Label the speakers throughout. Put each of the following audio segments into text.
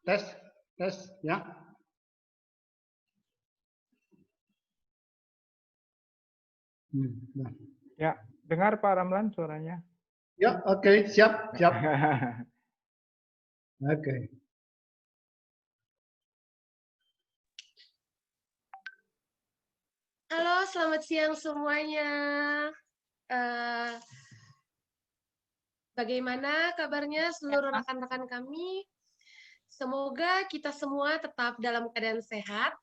Speaker 1: Tes, tes, ya. Ya.
Speaker 2: Ya, dengar Pak Ramlan suaranya.
Speaker 1: Ya, oke, siap, siap. Oke.
Speaker 3: Halo, selamat siang semuanya. Bagaimana kabarnya seluruh rekan-rekan kami? Semoga kita semua tetap dalam keadaan sehat.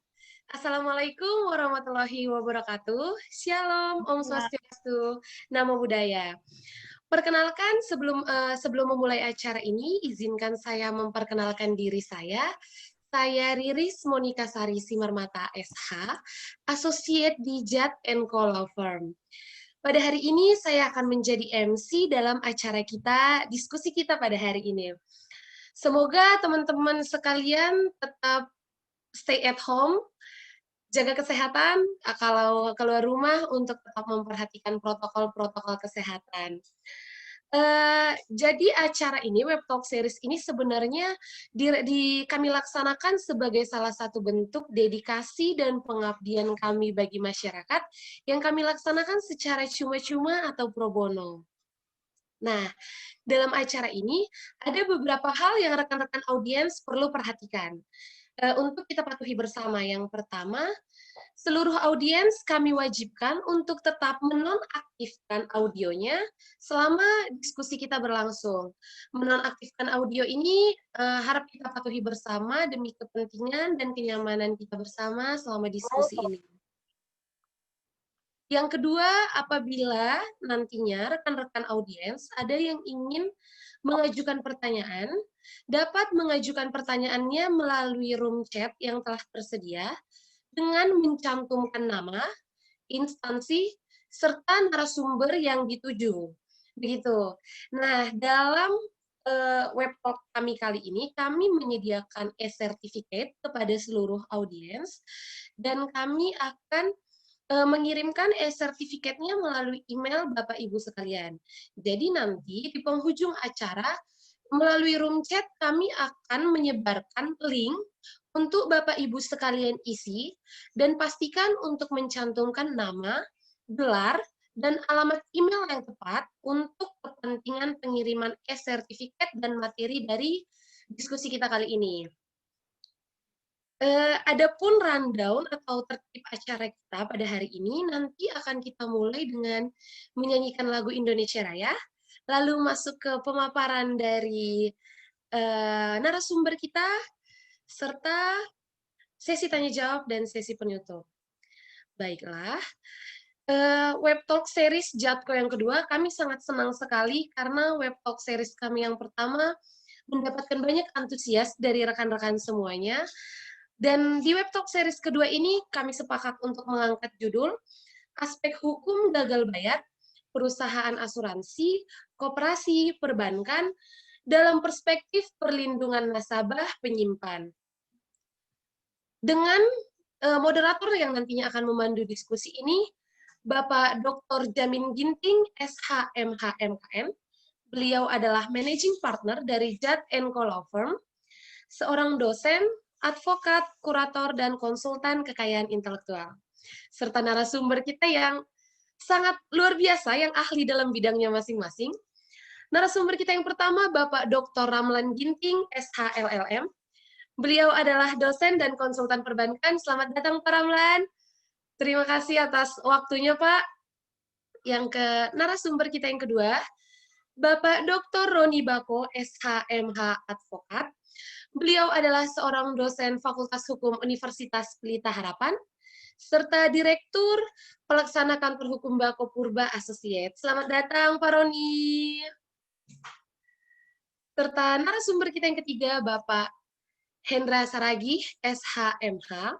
Speaker 3: Assalamualaikum warahmatullahi wabarakatuh. Shalom, Om Swastiastu, Namo Buddhaya. Perkenalkan, sebelum memulai acara ini, izinkan saya memperkenalkan diri saya. Saya Riris Monika Sari Simarmata SH, Associate di Jat & Co Law Firm. Pada hari ini saya akan menjadi MC dalam acara kita, diskusi kita pada hari ini. Semoga teman-teman sekalian tetap stay at home, jaga kesehatan, kalau keluar rumah untuk tetap memperhatikan protokol-protokol kesehatan. Jadi acara ini, Web Talk Series ini sebenarnya kami laksanakan sebagai salah satu bentuk dedikasi dan pengabdian kami bagi masyarakat yang kami laksanakan secara cuma-cuma atau pro bono. Nah, dalam acara ini ada beberapa hal yang rekan-rekan audiens perlu perhatikan. Untuk kita patuhi bersama, yang pertama, seluruh audiens kami wajibkan untuk tetap menonaktifkan audionya selama diskusi kita berlangsung. Menonaktifkan audio ini harap kita patuhi bersama demi kepentingan dan kenyamanan kita bersama selama diskusi ini. Yang kedua, apabila nantinya rekan-rekan audiens ada yang ingin mengajukan pertanyaan, dapat mengajukan pertanyaannya melalui room chat yang telah tersedia dengan mencantumkan nama, instansi, serta narasumber yang dituju. Begitu. Nah, dalam web talk kami kali ini, kami menyediakan e-certificate kepada seluruh audiens, dan kami akan mengirimkan e-sertifikatnya melalui email Bapak Ibu sekalian. Jadi nanti di penghujung acara, melalui room chat kami akan menyebarkan link untuk Bapak Ibu sekalian isi, dan pastikan untuk mencantumkan nama, gelar, dan alamat email yang tepat untuk kepentingan pengiriman e-sertifikat dan materi dari diskusi kita kali ini. Adapun rundown atau tertib acara kita pada hari ini, nanti akan kita mulai dengan menyanyikan lagu Indonesia Raya, lalu masuk ke pemaparan dari narasumber kita, serta sesi tanya jawab dan sesi penutup. Baiklah, Web Talk Series Jatko yang kedua, kami sangat senang sekali karena Web Talk Series kami yang pertama mendapatkan banyak antusias dari rekan-rekan semuanya. Dan di Web Talk Series kedua ini, kami sepakat untuk mengangkat judul Aspek Hukum Gagal Bayar, Perusahaan Asuransi, Koperasi, Perbankan, dalam Perspektif Perlindungan Nasabah Penyimpan. Dengan moderator yang nantinya akan memandu diskusi ini, Bapak Dr. Jamin Ginting, SHMH MKM. Beliau adalah Managing Partner dari Jat & Co Law Firm, seorang dosen, advokat, kurator, dan konsultan kekayaan intelektual. Serta narasumber kita yang sangat luar biasa, yang ahli dalam bidangnya masing-masing. Narasumber kita yang pertama, Bapak Dr. Ramlan Ginting, SHLLM. Beliau adalah dosen dan konsultan perbankan. Selamat datang, Pak Ramlan. Terima kasih atas waktunya, Pak. Yang ke narasumber kita yang kedua, Bapak Dr. Roni Bako, SHMH Advokat. Beliau adalah seorang dosen Fakultas Hukum Universitas Pelita Harapan, serta Direktur Pelaksana Kantor Hukum Bako Purba Associate. Selamat datang, Pak Roni. Serta narasumber kita yang ketiga, Bapak Hendra Saragih, SHMH.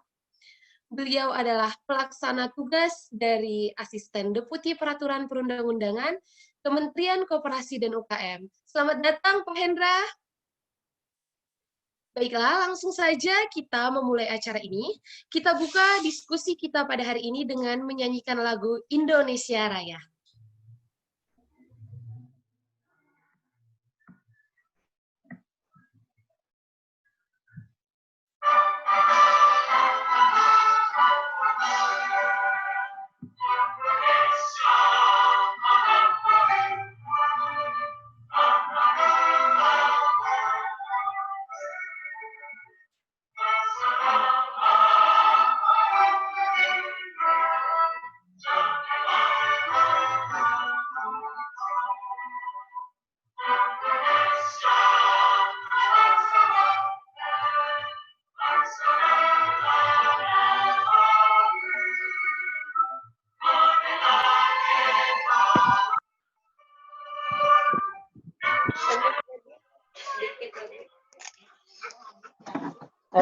Speaker 3: Beliau adalah pelaksana tugas dari Asisten Deputi Peraturan Perundang-undangan, Kementerian Koperasi dan UKM. Selamat datang, Pak Hendra. Baiklah, langsung saja kita memulai acara ini. Kita buka diskusi kita pada hari ini dengan menyanyikan lagu Indonesia Raya.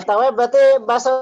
Speaker 4: tahu berarti bahasa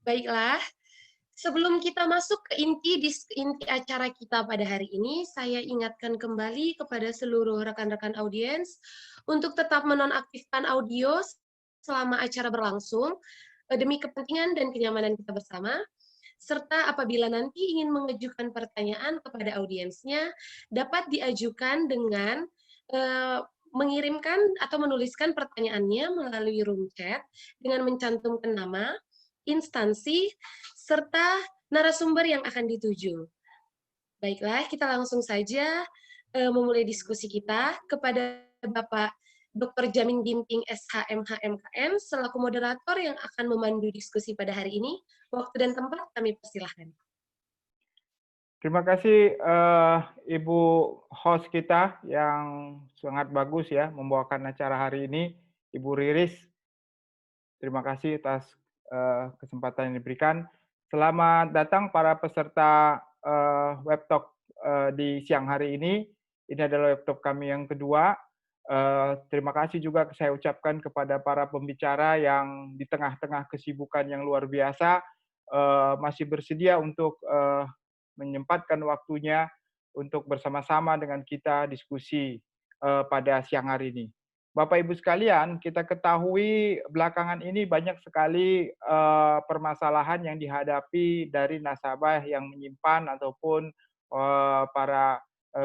Speaker 3: Baiklah, sebelum kita masuk ke inti acara kita pada hari ini, saya ingatkan kembali kepada seluruh rekan-rekan audiens untuk tetap menonaktifkan audio selama acara berlangsung demi kepentingan dan kenyamanan kita bersama, serta apabila nanti ingin mengajukan pertanyaan kepada audiensnya, dapat diajukan dengan mengirimkan atau menuliskan pertanyaannya melalui room chat dengan mencantumkan nama, instansi, serta narasumber yang akan dituju. Baiklah, kita langsung saja memulai diskusi kita kepada Bapak Dr. Jamin Ginting SHMH-MKM selaku moderator yang akan memandu diskusi pada hari ini. Waktu dan tempat kami persilahkan.
Speaker 2: Terima kasih Ibu host kita yang sangat bagus ya membawakan acara hari ini, Ibu Riris. Terima kasih atas kesempatan yang diberikan. Selamat datang para peserta webtalk di siang hari ini. Ini adalah webtalk kami yang kedua. Terima kasih juga saya ucapkan kepada para pembicara yang di tengah-tengah kesibukan yang luar biasa masih bersedia untuk menyempatkan waktunya untuk bersama-sama dengan kita diskusi pada siang hari ini. Bapak Ibu sekalian, kita ketahui belakangan ini banyak sekali permasalahan yang dihadapi dari nasabah yang menyimpan ataupun para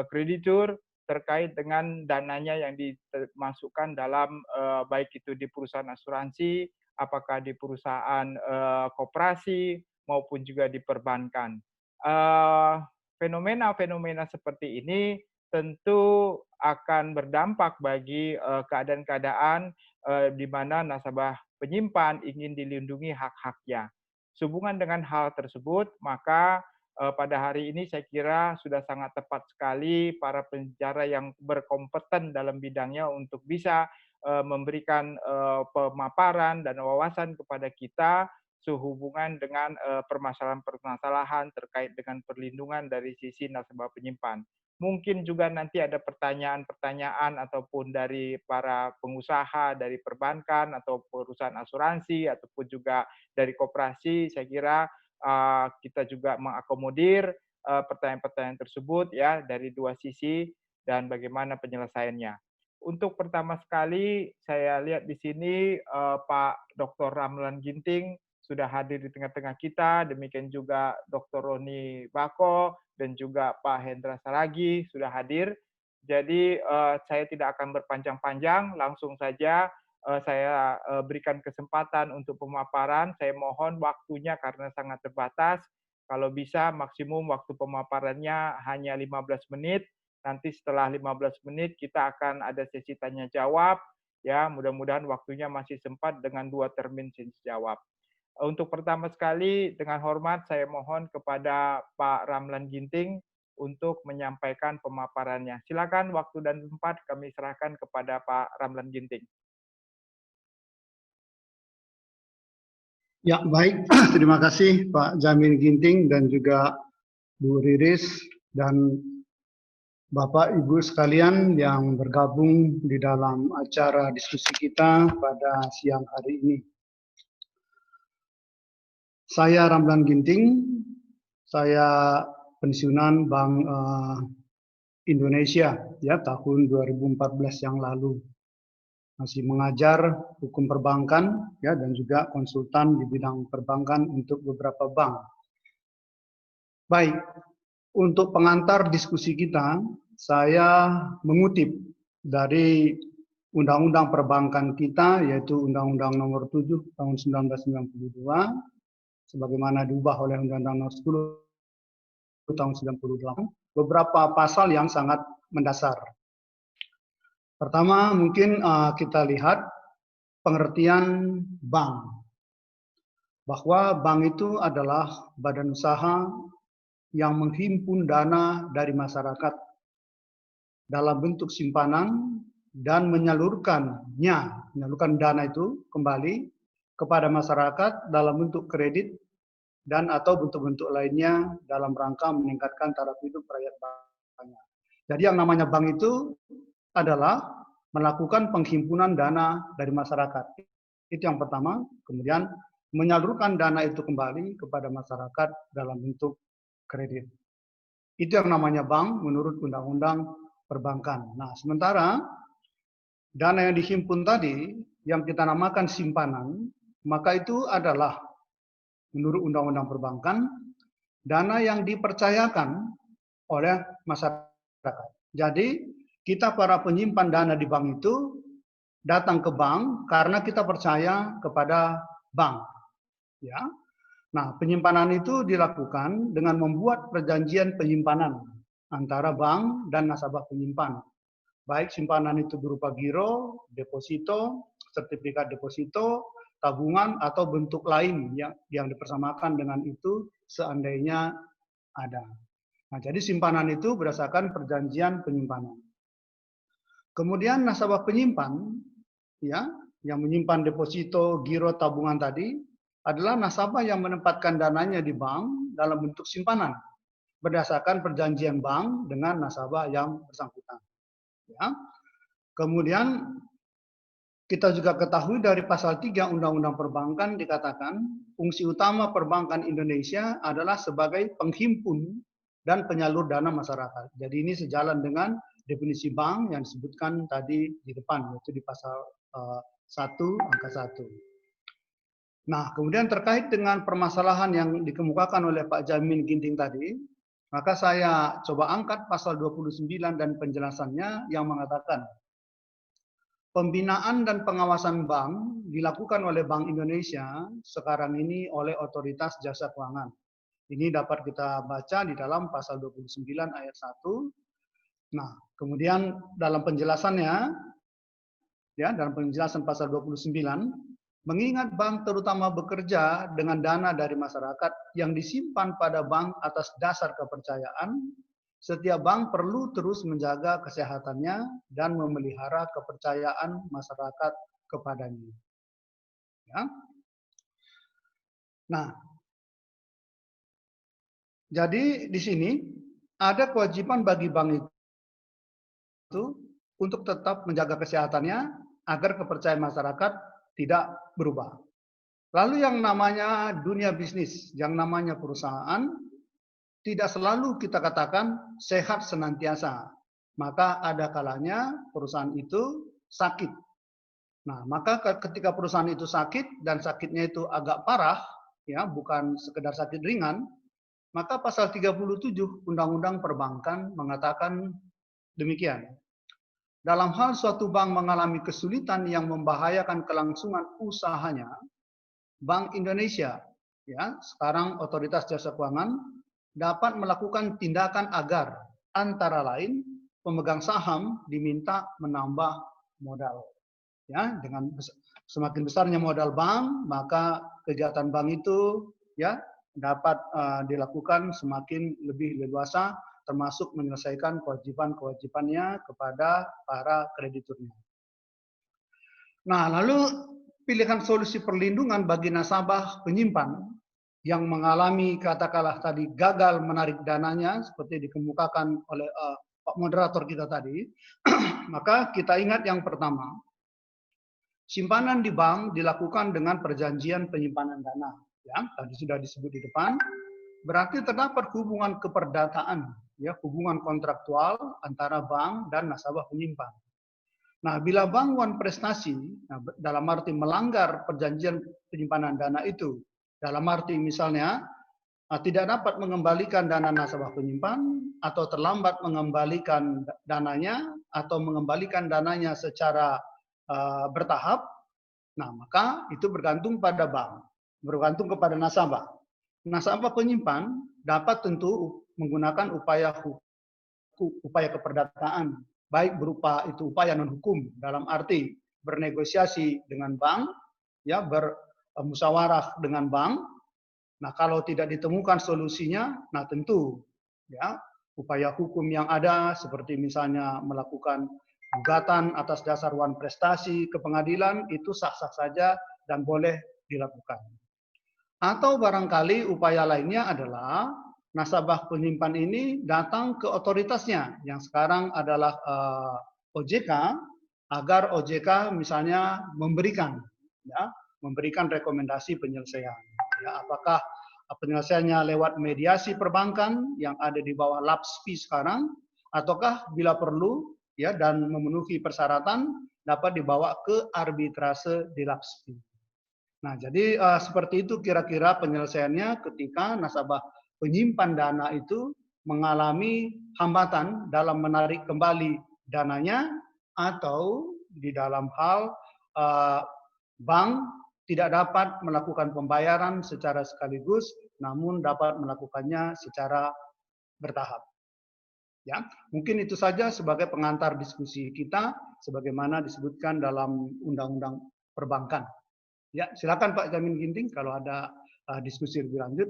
Speaker 2: kreditur terkait dengan dananya yang dimasukkan dalam baik itu di perusahaan asuransi, apakah di perusahaan koperasi maupun juga di perbankan. Fenomena-fenomena seperti ini tentu akan berdampak bagi keadaan-keadaan di mana nasabah penyimpan ingin dilindungi hak-haknya. Sehubungan dengan hal tersebut, maka pada hari ini saya kira sudah sangat tepat sekali para pengacara yang berkompeten dalam bidangnya untuk bisa memberikan pemaparan dan wawasan kepada kita sehubungan dengan permasalahan-permasalahan terkait dengan perlindungan dari sisi nasabah penyimpan. Mungkin juga nanti ada pertanyaan-pertanyaan ataupun dari para pengusaha, dari perbankan atau perusahaan asuransi ataupun juga dari koperasi. Saya kira kita juga mengakomodir pertanyaan-pertanyaan tersebut ya dari dua sisi dan bagaimana penyelesaiannya. Untuk pertama sekali saya lihat di sini Pak Dr. Ramlan Ginting sudah hadir di tengah-tengah kita, demikian juga Dr. Roni Bako dan juga Pak Hendra Saragi sudah hadir. Jadi saya tidak akan berpanjang-panjang, langsung saja saya berikan kesempatan untuk pemaparan. Saya mohon waktunya karena sangat terbatas. Kalau bisa maksimum waktu pemaparannya hanya 15 menit. Nanti setelah 15 menit kita akan ada sesi tanya jawab. Ya, mudah-mudahan waktunya masih sempat dengan 2 termin sesi jawab. Untuk pertama sekali, dengan hormat saya mohon kepada Pak Ramlan Ginting untuk menyampaikan pemaparannya. Silakan waktu dan tempat kami serahkan kepada Pak Ramlan Ginting.
Speaker 1: Ya, baik. Terima kasih Pak Jamin Ginting dan juga Bu Riris dan Bapak Ibu sekalian yang bergabung di dalam acara diskusi kita pada siang hari ini. Saya Ramlan Ginting, saya pensiunan Bank Indonesia ya tahun 2014 yang lalu. Masih mengajar hukum perbankan ya dan juga konsultan di bidang perbankan untuk beberapa bank. Baik, untuk pengantar diskusi kita, saya mengutip dari Undang-Undang Perbankan kita, yaitu Undang-Undang Nomor 7 Tahun 1992, sebagaimana diubah oleh Undang-Undang Nomor 10 Tahun 98, beberapa pasal yang sangat mendasar. Pertama, mungkin kita lihat pengertian bank. Bahwa bank itu adalah badan usaha yang menghimpun dana dari masyarakat dalam bentuk simpanan dan menyalurkan dana itu kembali kepada masyarakat dalam bentuk kredit dan atau bentuk-bentuk lainnya dalam rangka meningkatkan taraf hidup rakyat banyak. Jadi yang namanya bank itu adalah melakukan penghimpunan dana dari masyarakat. Itu yang pertama. Kemudian menyalurkan dana itu kembali kepada masyarakat dalam bentuk kredit. Itu yang namanya bank menurut Undang-Undang Perbankan. Nah, sementara dana yang dihimpun tadi, yang kita namakan simpanan, maka itu adalah menurut Undang-Undang Perbankan, dana yang dipercayakan oleh masyarakat. Jadi, kita para penyimpan dana di bank itu datang ke bank karena kita percaya kepada bank. Ya. Nah, penyimpanan itu dilakukan dengan membuat perjanjian penyimpanan antara bank dan nasabah penyimpan. Baik simpanan itu berupa giro, deposito, sertifikat deposito, tabungan, atau bentuk lain yang dipersamakan dengan itu seandainya ada. Nah, jadi simpanan itu berdasarkan perjanjian penyimpanan. Kemudian nasabah penyimpan, ya, yang menyimpan deposito, giro, tabungan tadi, adalah nasabah yang menempatkan dananya di bank dalam bentuk simpanan berdasarkan perjanjian bank dengan nasabah yang bersangkutan. Ya. Kemudian kita juga ketahui dari pasal 3 Undang-Undang Perbankan dikatakan fungsi utama perbankan Indonesia adalah sebagai penghimpun dan penyalur dana masyarakat. Jadi ini sejalan dengan definisi bank yang disebutkan tadi di depan, yaitu di pasal 1 angka 1. Nah, kemudian terkait dengan permasalahan yang dikemukakan oleh Pak Jamin Ginting tadi, maka saya coba angkat pasal 29 dan penjelasannya yang mengatakan pembinaan dan pengawasan bank dilakukan oleh Bank Indonesia sekarang ini oleh Otoritas Jasa Keuangan. Ini dapat kita baca di dalam pasal 29 ayat 1. Nah, kemudian dalam penjelasannya, ya, dalam penjelasan pasal 29, mengingat bank terutama bekerja dengan dana dari masyarakat yang disimpan pada bank atas dasar kepercayaan, setiap bank perlu terus menjaga kesehatannya dan memelihara kepercayaan masyarakat kepadanya. Ya. Nah, jadi di sini ada kewajiban bagi bank itu untuk tetap menjaga kesehatannya agar kepercayaan masyarakat tidak berubah. Lalu yang namanya dunia bisnis, yang namanya perusahaan, tidak selalu kita katakan sehat senantiasa. Maka ada kalanya perusahaan itu sakit. Nah, maka ketika perusahaan itu sakit dan sakitnya itu agak parah, ya, bukan sekedar sakit ringan, maka pasal 37 Undang-Undang Perbankan mengatakan demikian. Dalam hal suatu bank mengalami kesulitan yang membahayakan kelangsungan usahanya, Bank Indonesia, ya, sekarang Otoritas Jasa Keuangan, dapat melakukan tindakan agar antara lain pemegang saham diminta menambah modal. Ya, dengan semakin besarnya modal bank, maka kegiatan bank itu, ya, dapat dilakukan semakin lebih leluasa, termasuk menyelesaikan kewajiban-kewajibannya kepada para krediturnya. Nah, lalu pilihan solusi perlindungan bagi nasabah penyimpan yang mengalami katakanlah tadi gagal menarik dananya seperti dikemukakan oleh Pak moderator kita tadi, maka kita ingat yang pertama, simpanan di bank dilakukan dengan perjanjian penyimpanan dana. Ya, tadi sudah disebut di depan, berarti terdapat hubungan keperdataan ya, hubungan kontraktual antara bank dan nasabah penyimpan. Nah, bila bank wan prestasi, nah, dalam arti melanggar perjanjian penyimpanan dana itu, dalam arti misalnya tidak dapat mengembalikan dana nasabah penyimpan, atau terlambat mengembalikan dananya, atau mengembalikan dananya secara bertahap, nah maka itu bergantung pada bank, bergantung kepada nasabah. Nasabah penyimpan dapat tentu menggunakan upaya keperdataan, baik berupa itu upaya non hukum dalam arti bernegosiasi dengan bank, ya, bermusyawarah dengan bank. Nah, kalau tidak ditemukan solusinya, nah tentu ya upaya hukum yang ada seperti misalnya melakukan gugatan atas dasar wan prestasi ke pengadilan itu sah-sah saja dan boleh dilakukan. Atau barangkali upaya lainnya adalah nasabah penyimpan ini datang ke otoritasnya yang sekarang adalah OJK, agar OJK misalnya memberikan rekomendasi penyelesaian. Ya, apakah penyelesaiannya lewat mediasi perbankan yang ada di bawah LAPSPI sekarang, ataukah bila perlu ya dan memenuhi persyaratan dapat dibawa ke arbitrase di LAPSPI. Nah, jadi seperti itu kira-kira penyelesaiannya ketika nasabah penyimpan dana itu mengalami hambatan dalam menarik kembali dananya, atau di dalam hal bank tidak dapat melakukan pembayaran secara sekaligus, namun dapat melakukannya secara bertahap. Ya, mungkin itu saja sebagai pengantar diskusi kita, sebagaimana disebutkan dalam Undang-Undang Perbankan. Ya, silakan Pak Jamin Ginting kalau ada diskusi lebih lanjut.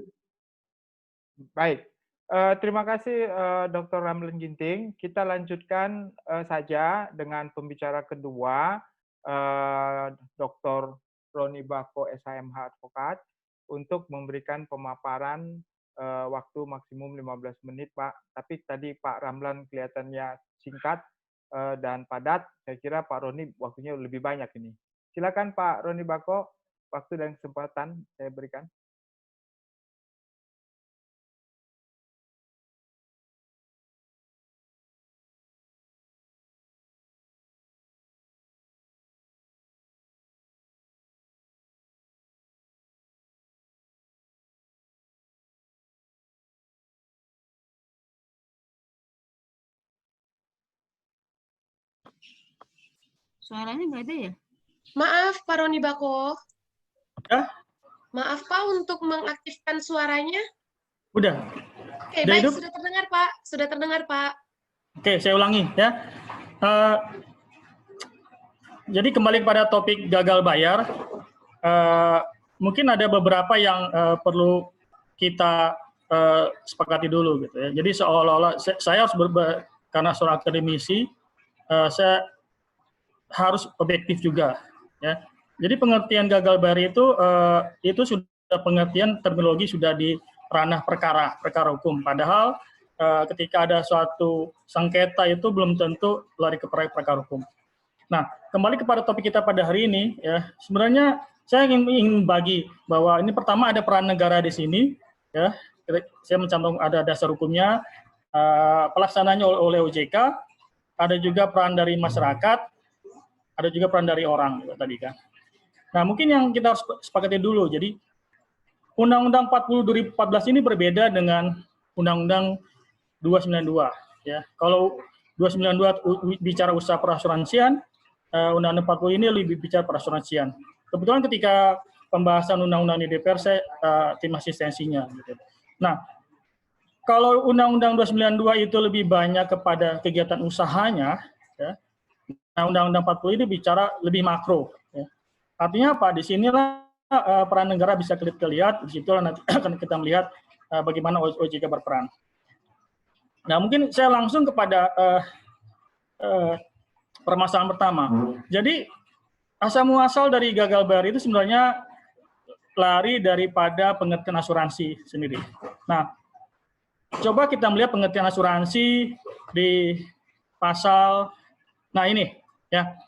Speaker 2: Baik, terima kasih Dr. Ramlan Ginting. Kita lanjutkan saja dengan pembicara kedua, Dr. Roni Bako, SHMH Advokat, untuk memberikan pemaparan waktu maksimum 15 menit, Pak. Tapi tadi Pak Ramlan kelihatannya singkat dan padat. Saya kira Pak Roni waktunya lebih banyak ini. Silakan Pak Roni Bako, waktu dan kesempatan saya berikan.
Speaker 4: Suaranya nggak ada ya?
Speaker 3: Maaf, Pak Roni Bako.
Speaker 4: Udah?
Speaker 3: Maaf, Pak, untuk mengaktifkan suaranya.
Speaker 4: Udah.
Speaker 3: Oke, baik, hidup? Sudah terdengar, Pak. Sudah terdengar, Pak.
Speaker 4: Oke, saya ulangi ya. Jadi kembali pada topik gagal bayar, mungkin ada beberapa yang perlu kita sepakati dulu gitu ya. Jadi seolah-olah saya harus karena seorang akademisi, saya harus objektif juga ya. Jadi pengertian gagal bayar itu sudah pengertian terminologi sudah di ranah perkara hukum. Padahal ketika ada suatu sengketa itu belum tentu lari ke perkara hukum. Nah, kembali kepada topik kita pada hari ini ya. Sebenarnya saya ingin bagi bahwa ini pertama ada peran negara di sini ya. Saya mencantum ada dasar hukumnya, pelaksananya oleh OJK, ada juga peran dari masyarakat, ada juga peran dari orang tadi kan. Nah, mungkin yang kita harus sepakati dulu. Jadi Undang-Undang 40 2014 ini berbeda dengan Undang-Undang 292 ya. Kalau 292 bicara usaha perasuransian, Undang-Undang 40 ini lebih bicara perasuransian. Kebetulan ketika pembahasan undang-undang di DPR saya tim asistensinya gitu. Nah, kalau Undang-Undang 292 itu lebih banyak kepada kegiatan usahanya ya. Nah, Undang-Undang 40 ini bicara lebih makro. Ya. Artinya apa? Di sinilah peran negara bisa terlihat. Di situlah nanti akan kita melihat bagaimana OJK berperan. Nah, mungkin saya langsung kepada permasalahan pertama. Jadi asal muasal dari gagal bayar itu sebenarnya lari daripada pengertian asuransi sendiri. Nah, coba kita melihat pengertian asuransi di pasal. Nah ini. Ya,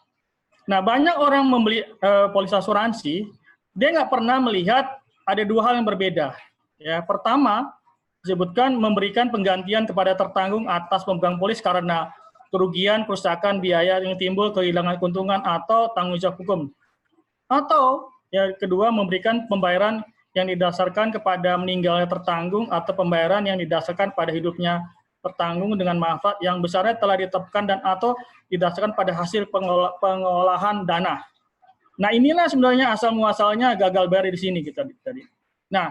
Speaker 4: nah banyak orang membeli polis asuransi, dia nggak pernah melihat ada dua hal yang berbeda. Ya, pertama, disebutkan memberikan penggantian kepada tertanggung atas pemegang polis karena kerugian, kerusakan, biaya yang timbul, kehilangan keuntungan, atau tanggung jawab hukum. Atau yang kedua, memberikan pembayaran yang didasarkan kepada meninggalnya tertanggung atau pembayaran yang didasarkan pada hidupnya tertanggung dengan manfaat yang besarnya telah ditetapkan dan atau didasarkan pada hasil pengolahan dana. Nah, inilah sebenarnya asal-muasalnya gagal bayar di sini kita tadi. Nah,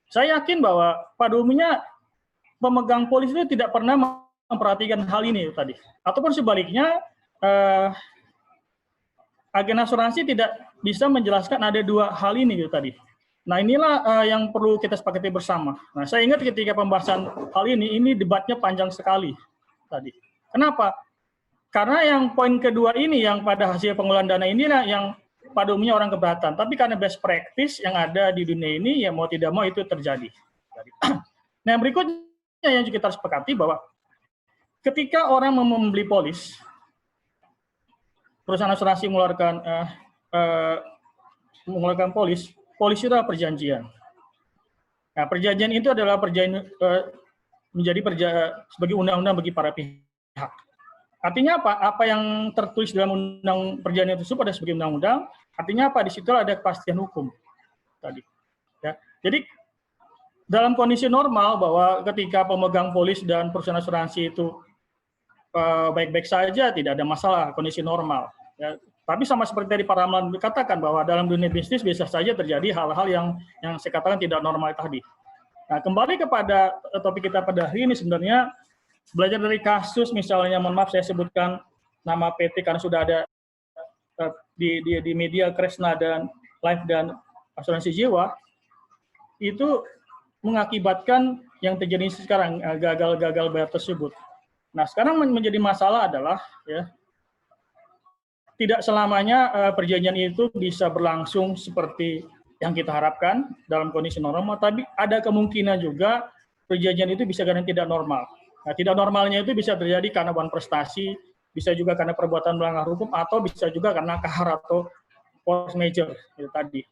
Speaker 4: saya yakin bahwa pada umumnya pemegang polis itu tidak pernah memperhatikan hal ini tadi. Ataupun sebaliknya, agen asuransi tidak bisa menjelaskan ada dua hal ini gitu tadi. Nah, inilah yang perlu kita sepakati bersama. Nah, saya ingat ketika pembahasan hal ini debatnya panjang sekali tadi. Kenapa? Karena yang poin kedua ini yang pada hasil pengolahan dana inilah yang pada umumnya orang keberatan. Tapi karena best practice yang ada di dunia ini, ya mau tidak mau itu terjadi. Nah, yang berikutnya yang kita harus sepakati bahwa ketika orang membeli polis, perusahaan asuransi mengeluarkan polis itu adalah perjanjian. Nah, perjanjian itu adalah perjanjian sebagai undang-undang bagi para pihak. Artinya apa? Apa yang tertulis dalam undang perjanjian tersebut ada sebagai undang-undang. Artinya apa? Di situ ada kepastian hukum tadi. Ya. Jadi dalam kondisi normal bahwa ketika pemegang polis dan perusahaan asuransi itu baik-baik saja, tidak ada masalah, kondisi normal. Ya. Tapi sama seperti tadi Pak Ramlan katakan bahwa dalam dunia bisnis bisa saja terjadi hal-hal yang saya katakan tidak normal tadi. Nah, kembali kepada topik kita pada hari ini sebenarnya belajar dari kasus misalnya, mohon maaf saya sebutkan nama PT karena sudah ada di media Kresna dan Life dan Asuransi Jiwa, itu mengakibatkan yang terjadi sekarang gagal bayar tersebut. Nah, sekarang menjadi masalah adalah ya tidak selamanya perjanjian itu bisa berlangsung seperti yang kita harapkan dalam kondisi normal, tapi ada kemungkinan juga perjanjian itu bisa kadang tidak normal. Nah, tidak normalnya itu bisa terjadi karena wan prestasi, bisa juga karena perbuatan melanggar hukum, atau bisa juga karena kahar atau force major itu tadi.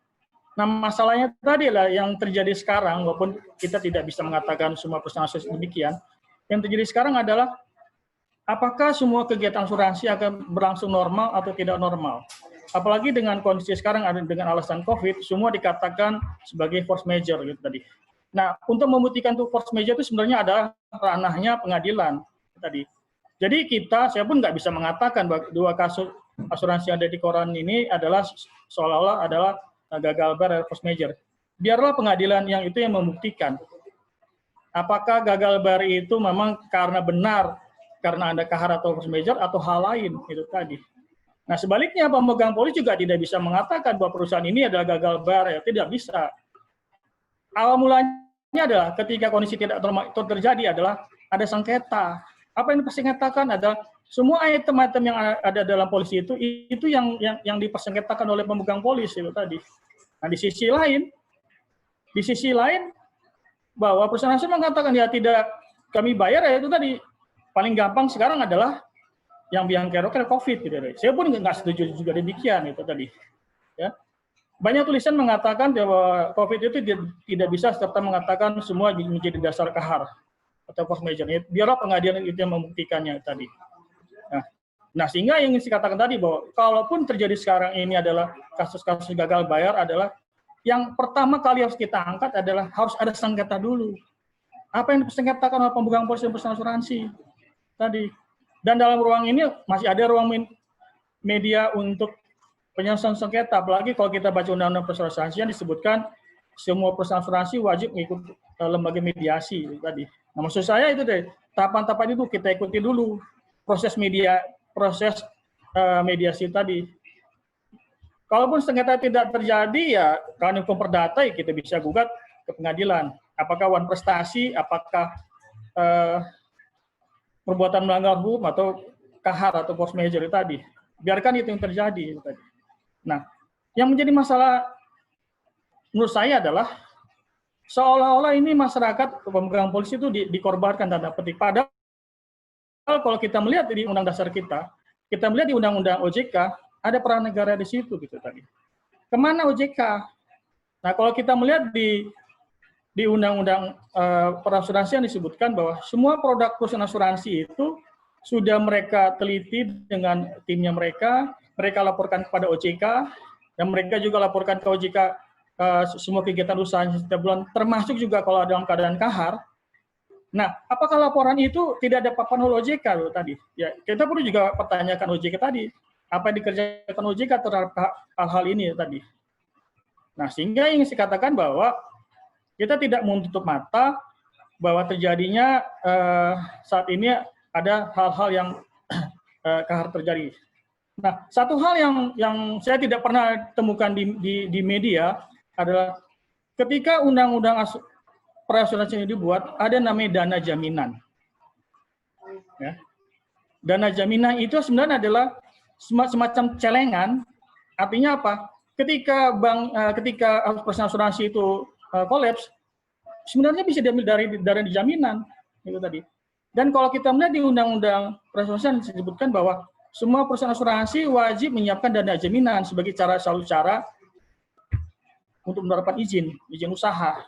Speaker 4: Nah, masalahnya tadi lah yang terjadi sekarang, walaupun kita tidak bisa mengatakan semua perusahaan asuransi demikian, yang terjadi sekarang adalah apakah semua kegiatan asuransi akan berlangsung normal atau tidak normal? Apalagi dengan kondisi sekarang dengan alasan COVID, semua dikatakan sebagai force major gitu tadi. Nah, untuk membuktikan tuh force major itu sebenarnya adalah ranahnya pengadilan tadi. Jadi saya pun nggak bisa mengatakan bahwa dua kasus asuransi yang ada di koran ini adalah seolah-olah adalah gagal bayar force major. Biarlah pengadilan yang itu yang membuktikan. Apakah gagal bayar itu memang karena benar karena ada kahar atau force major atau hal lain itu tadi. Nah, sebaliknya pemegang polis juga tidak bisa mengatakan bahwa perusahaan ini adalah gagal bayar, ya tidak bisa. Awal mulanya adalah ketika kondisi tidak normal itu terjadi adalah ada sengketa. Apa yang dipersengketakan adalah semua item-item yang ada dalam polis itu yang dipersengketakan oleh pemegang polis itu tadi. Nah, di sisi lain bahwa perusahaan asuransi mengatakan ya tidak kami bayar, ya itu tadi paling gampang sekarang adalah yang biang kerok COVID gitu. Saya pun nggak setuju juga demikian itu tadi. Ya. Banyak tulisan mengatakan bahwa COVID itu tidak bisa serta mengatakan semua menjadi dasar kahar atau force major. Biarlah pengadilan itu yang membuktikannya tadi. Nah, sehingga yang ingin saya katakan tadi bahwa kalaupun terjadi sekarang ini adalah kasus-kasus gagal bayar adalah yang pertama kali harus kita angkat adalah harus ada sengketa dulu. Apa yang disengketakan oleh pemegang polis dan perusahaan asuransi tadi. Dan dalam ruang ini masih ada ruang media untuk penyelesaian sengketa, apalagi kalau kita baca undang-undang perusahaan asuransi yang disebutkan semua perusahaan asuransi wajib mengikuti lembaga mediasi tadi. Nah, maksud saya itu deh, tahapan-tahapan itu kita ikuti dulu proses mediasi tadi. Kalaupun sengketa tidak terjadi ya karena hukum perdata ya kita bisa gugat ke pengadilan. Apakah wan prestasi, apakah perbuatan melanggar hukum atau kahar atau force major tadi. Biarkan itu yang terjadi tadi. Nah, yang menjadi masalah menurut saya adalah seolah-olah ini masyarakat pemegang polis itu dikorbankan tanda petik. Padahal kalau kita melihat di undang dasar kita melihat di undang-undang OJK ada peran negara di situ gitu tadi. Kemana OJK? Nah, kalau kita melihat di di Undang-Undang Perasuransian disebutkan bahwa semua produk perusahaan asuransi itu sudah mereka teliti dengan timnya mereka laporkan kepada OJK, dan mereka juga laporkan ke OJK semua kegiatan usahanya setiap bulan, termasuk juga kalau dalam keadaan kahar. Nah, apakah laporan itu tidak ada papan oleh OJK tadi? Ya, kita perlu juga pertanyakan OJK tadi, apa yang dikerjakan OJK terhadap hal-hal ini tadi. Nah, sehingga ingin saya katakan bahwa kita tidak menutup mata bahwa terjadinya saat ini ada hal-hal yang kahar terjadi. Nah, satu hal yang saya tidak pernah temukan di media adalah ketika undang-undang perasuransian ini dibuat, ada namanya dana jaminan. Ya. Dana jaminan itu sebenarnya adalah semacam celengan. Artinya apa? Ketika perusahaan asuransi itu kolaps, sebenarnya bisa diambil dari jaminan itu tadi. Dan kalau kita melihat di Undang-Undang Perasuransian disebutkan bahwa semua perusahaan asuransi wajib menyiapkan dana jaminan sebagai salah cara untuk mendapat izin usaha.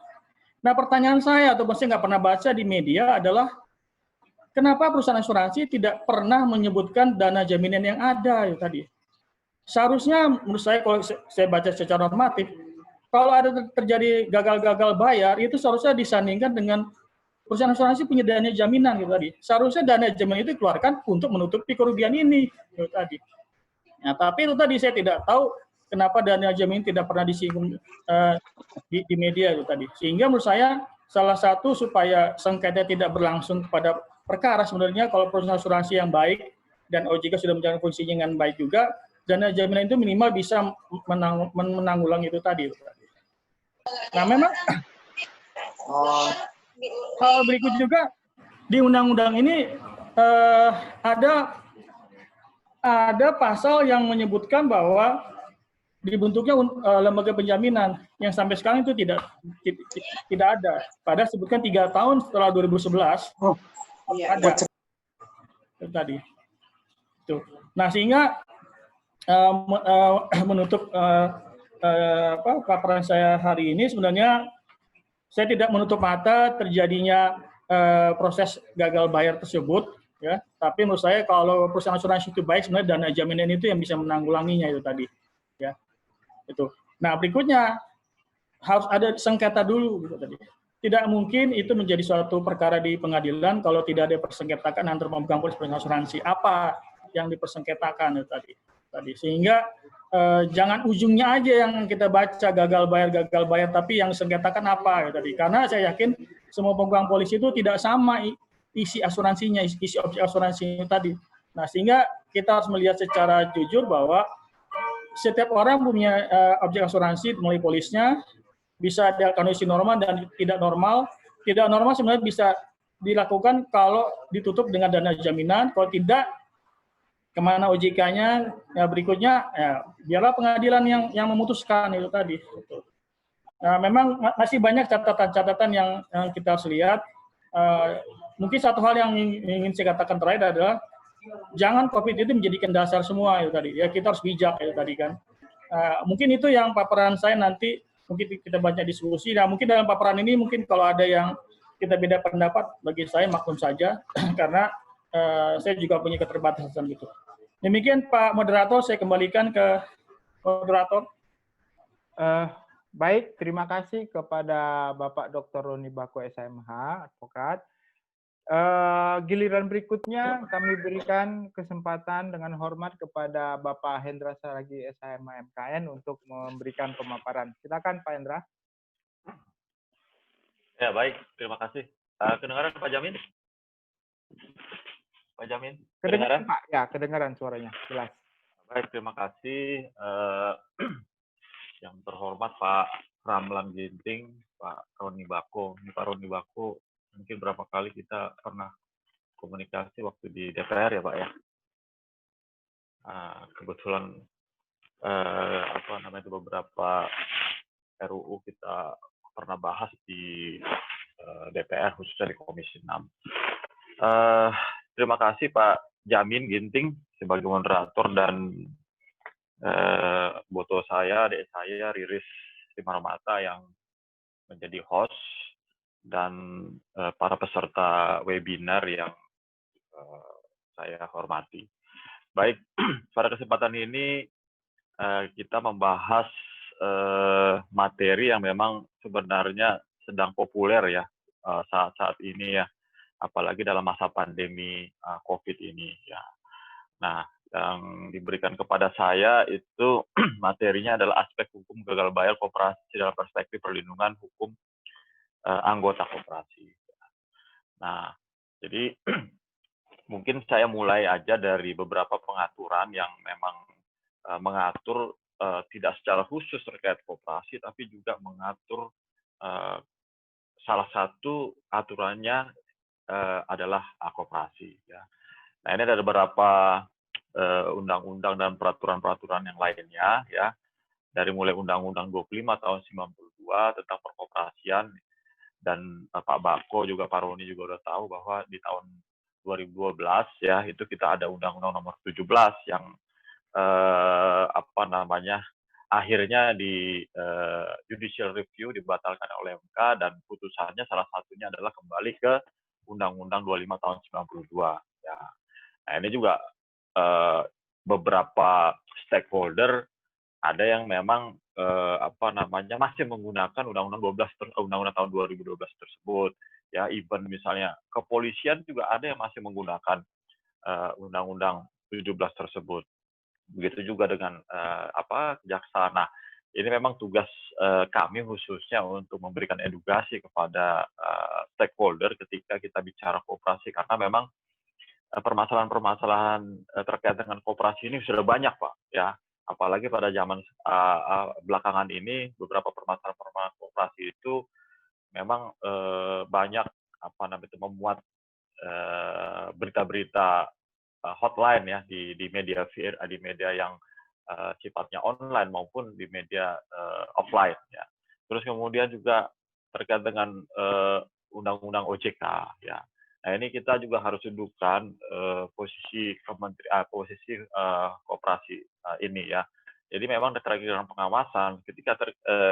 Speaker 4: Nah, pertanyaan saya, ataupun saya nggak pernah baca di media adalah, kenapa perusahaan asuransi tidak pernah menyebutkan dana jaminan yang ada itu tadi? Seharusnya, menurut saya, kalau saya baca secara normatif, kalau ada terjadi gagal-gagal bayar, itu seharusnya disandingkan dengan perusahaan asuransi punya dana jaminan gitu tadi. Seharusnya dana jaminan itu dikeluarkan untuk menutupi kerugian ini gitu tadi. Nah, tapi itu tadi saya tidak tahu kenapa dana jaminan tidak pernah disinggung di media itu tadi. Sehingga menurut saya salah satu supaya sengketa tidak berlangsung kepada perkara, sebenarnya kalau perusahaan asuransi yang baik dan OJK sudah menjalankan fungsinya dengan baik juga, dana jaminan itu minimal bisa menanggulangi itu tadi. Nah, memang hal berikut juga di undang-undang ini ada pasal yang menyebutkan bahwa dibentuknya lembaga penjaminan yang sampai sekarang itu tidak ada. Padahal sebutkan 3 tahun setelah 2011 ada itu tadi. Itu. Nah, sehingga menutup paparan saya hari ini, sebenarnya saya tidak menutup mata terjadinya proses gagal bayar tersebut, ya. Tapi menurut saya kalau perusahaan asuransi itu baik, sebenarnya dana jaminan itu yang bisa menanggulanginya itu tadi, ya. Itu. Nah, berikutnya harus ada sengketa dulu gitu tadi. Tidak mungkin itu menjadi suatu perkara di pengadilan kalau tidak ada persengketakan antar pemegang polis dan asuransi. Apa yang dipersengketakan itu tadi. Sehingga jangan ujungnya aja yang kita baca gagal bayar, tapi yang disengketakan apa ya tadi. Karena saya yakin semua pemegang polis itu tidak sama isi asuransinya, isi objek asuransinya tadi. Nah, sehingga kita harus melihat secara jujur bahwa setiap orang punya objek asuransi melalui polisnya, bisa ada kondisi normal dan tidak normal. Tidak normal sebenarnya bisa dilakukan kalau ditutup dengan dana jaminan, kalau tidak kemana OJK-nya, ya berikutnya ya biarlah pengadilan yang memutuskan itu tadi. Nah, memang masih banyak catatan-catatan yang kita harus lihat. Mungkin satu hal yang ingin saya katakan terakhir adalah jangan COVID itu menjadikan dasar semua itu tadi. Ya kita harus bijak itu tadi kan. Mungkin itu yang paparan saya nanti, mungkin kita banyak diskusi. Nah, mungkin dalam paparan ini mungkin kalau ada yang kita beda pendapat, bagi saya maklum saja karena saya juga punya keterbatasan gitu. Demikian Pak Moderator, saya kembalikan ke Moderator.
Speaker 2: Baik, terima kasih kepada Bapak Dr. Roni Bako SMH, advokat. Giliran berikutnya kami berikan kesempatan dengan hormat kepada Bapak Hendra Saragi SHM MKN untuk memberikan pemaparan. Silakan Pak Hendra.
Speaker 5: Ya, baik, terima kasih. Kedengaran Pak Jamin? Pak Jamin?
Speaker 2: Kedengaran Pak? Ya, kedengaran suaranya, jelas.
Speaker 5: Baik, terima kasih. Yang terhormat Pak Ramlan Ginting, Pak Roni Bako. Pak Roni Bako, mungkin berapa kali kita pernah komunikasi waktu di DPR ya Pak ya. Kebetulan beberapa RUU kita pernah bahas di DPR khususnya di Komisi 6. Terima kasih Pak Jamin Ginting sebagai moderator dan boto saya, adik saya Riris Simarmata yang menjadi host dan para peserta webinar yang saya hormati. Baik, pada kesempatan ini kita membahas materi yang memang sebenarnya sedang populer ya saat-saat ini ya, apalagi dalam masa pandemi COVID ini ya. Nah, yang diberikan kepada saya itu materinya adalah aspek hukum gagal bayar koperasi dalam perspektif perlindungan hukum anggota koperasi. Nah, jadi mungkin saya mulai aja dari beberapa pengaturan yang memang mengatur tidak secara khusus terkait koperasi, tapi juga mengatur salah satu aturannya adalah koperasi. Ya. Nah, ini ada beberapa undang-undang dan peraturan-peraturan yang lainnya, ya, dari mulai Undang-Undang 25 tahun 92 tentang perkoperasian, dan Pak Bako juga Pak Roni juga udah tahu bahwa di tahun 2012 ya itu kita ada Undang-Undang nomor 17 yang akhirnya di judicial review dibatalkan oleh MK, dan putusannya salah satunya adalah kembali ke Undang-Undang 25 tahun 92 ya. Nah, ini juga beberapa stakeholder ada yang memang masih menggunakan Undang-Undang tahun 2012 tersebut ya. Even misalnya kepolisian juga ada yang masih menggunakan Undang-Undang 17 tersebut. Begitu juga dengan kejaksaan. Nah, ini memang tugas kami khususnya untuk memberikan edukasi kepada stakeholder ketika kita bicara koperasi, karena memang permasalahan-permasalahan terkait dengan koperasi ini sudah banyak, Pak, ya. Apalagi pada zaman belakangan ini, beberapa permasalahan koperasi itu memang banyak memuat berita-berita hotline ya di media yang sifatnya online maupun di media offline ya. Terus kemudian juga terkait dengan Undang-Undang OJK ya. Nah, ini kita juga harus dudukkan posisi koperasi ini ya. Jadi memang terkait dengan pengawasan ketika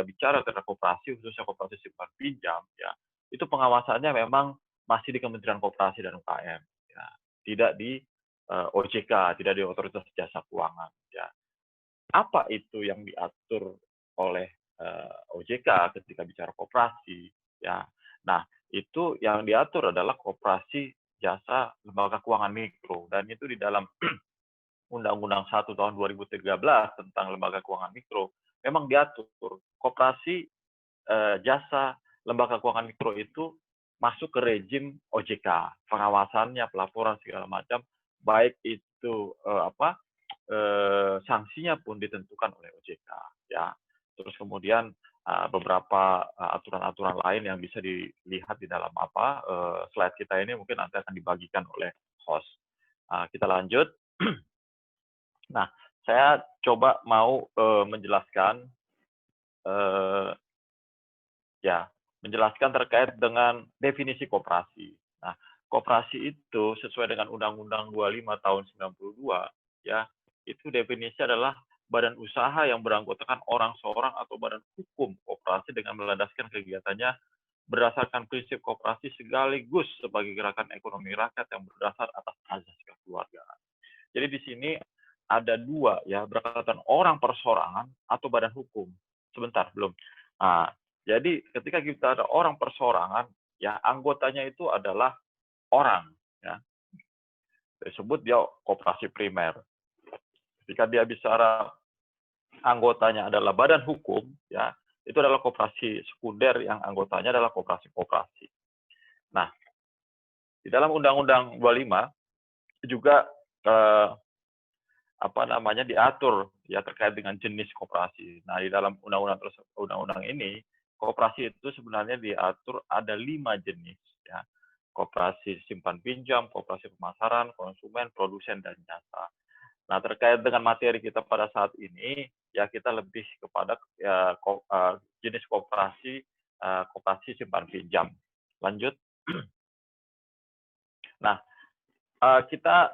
Speaker 5: bicara tentang koperasi, khususnya koperasi simpan pinjam ya, itu pengawasannya memang masih di Kementerian Koperasi dan UKM ya. Tidak di OJK, tidak di Otoritas Jasa Keuangan ya. Apa itu yang diatur oleh OJK ketika bicara koperasi ya. Nah, itu yang diatur adalah koperasi jasa lembaga keuangan mikro, dan itu di dalam Undang-Undang 1 tahun 2013 tentang lembaga keuangan mikro memang diatur koperasi jasa lembaga keuangan mikro itu masuk ke rejim OJK, pengawasannya, pelaporan segala macam, baik itu sanksinya pun ditentukan oleh OJK ya. Terus kemudian beberapa aturan-aturan lain yang bisa dilihat di dalam slide kita ini mungkin nanti akan dibagikan oleh host. Kita lanjut. Nah, saya coba mau menjelaskan terkait dengan definisi koperasi. Nah, koperasi itu sesuai dengan Undang-Undang 25 tahun 92 ya, itu definisi adalah badan usaha yang beranggotakan orang seorang atau badan hukum koperasi dengan melandaskan kegiatannya berdasarkan prinsip koperasi sekaligus sebagai gerakan ekonomi rakyat yang berdasar atas azas kekeluargaan. Jadi di sini ada dua ya, berkaitan orang persorangan atau badan hukum. Sebentar, belum. Nah, jadi ketika kita ada orang persorangan, ya anggotanya itu adalah orang, ya. Disebut dia koperasi primer. Ketika dia bicara anggotanya adalah badan hukum, ya itu adalah koperasi sekunder yang anggotanya adalah koperasi-koperasi. Nah, di dalam Undang-Undang 25 juga diatur ya terkait dengan jenis koperasi. Nah, di dalam undang-undang ini koperasi itu sebenarnya diatur ada 5 jenis ya. Koperasi simpan pinjam, koperasi pemasaran, konsumen, produsen, dan jasa. Nah, terkait dengan materi kita pada saat ini, ya kita lebih kepada jenis koperasi simpan pinjam. Lanjut. Nah, kita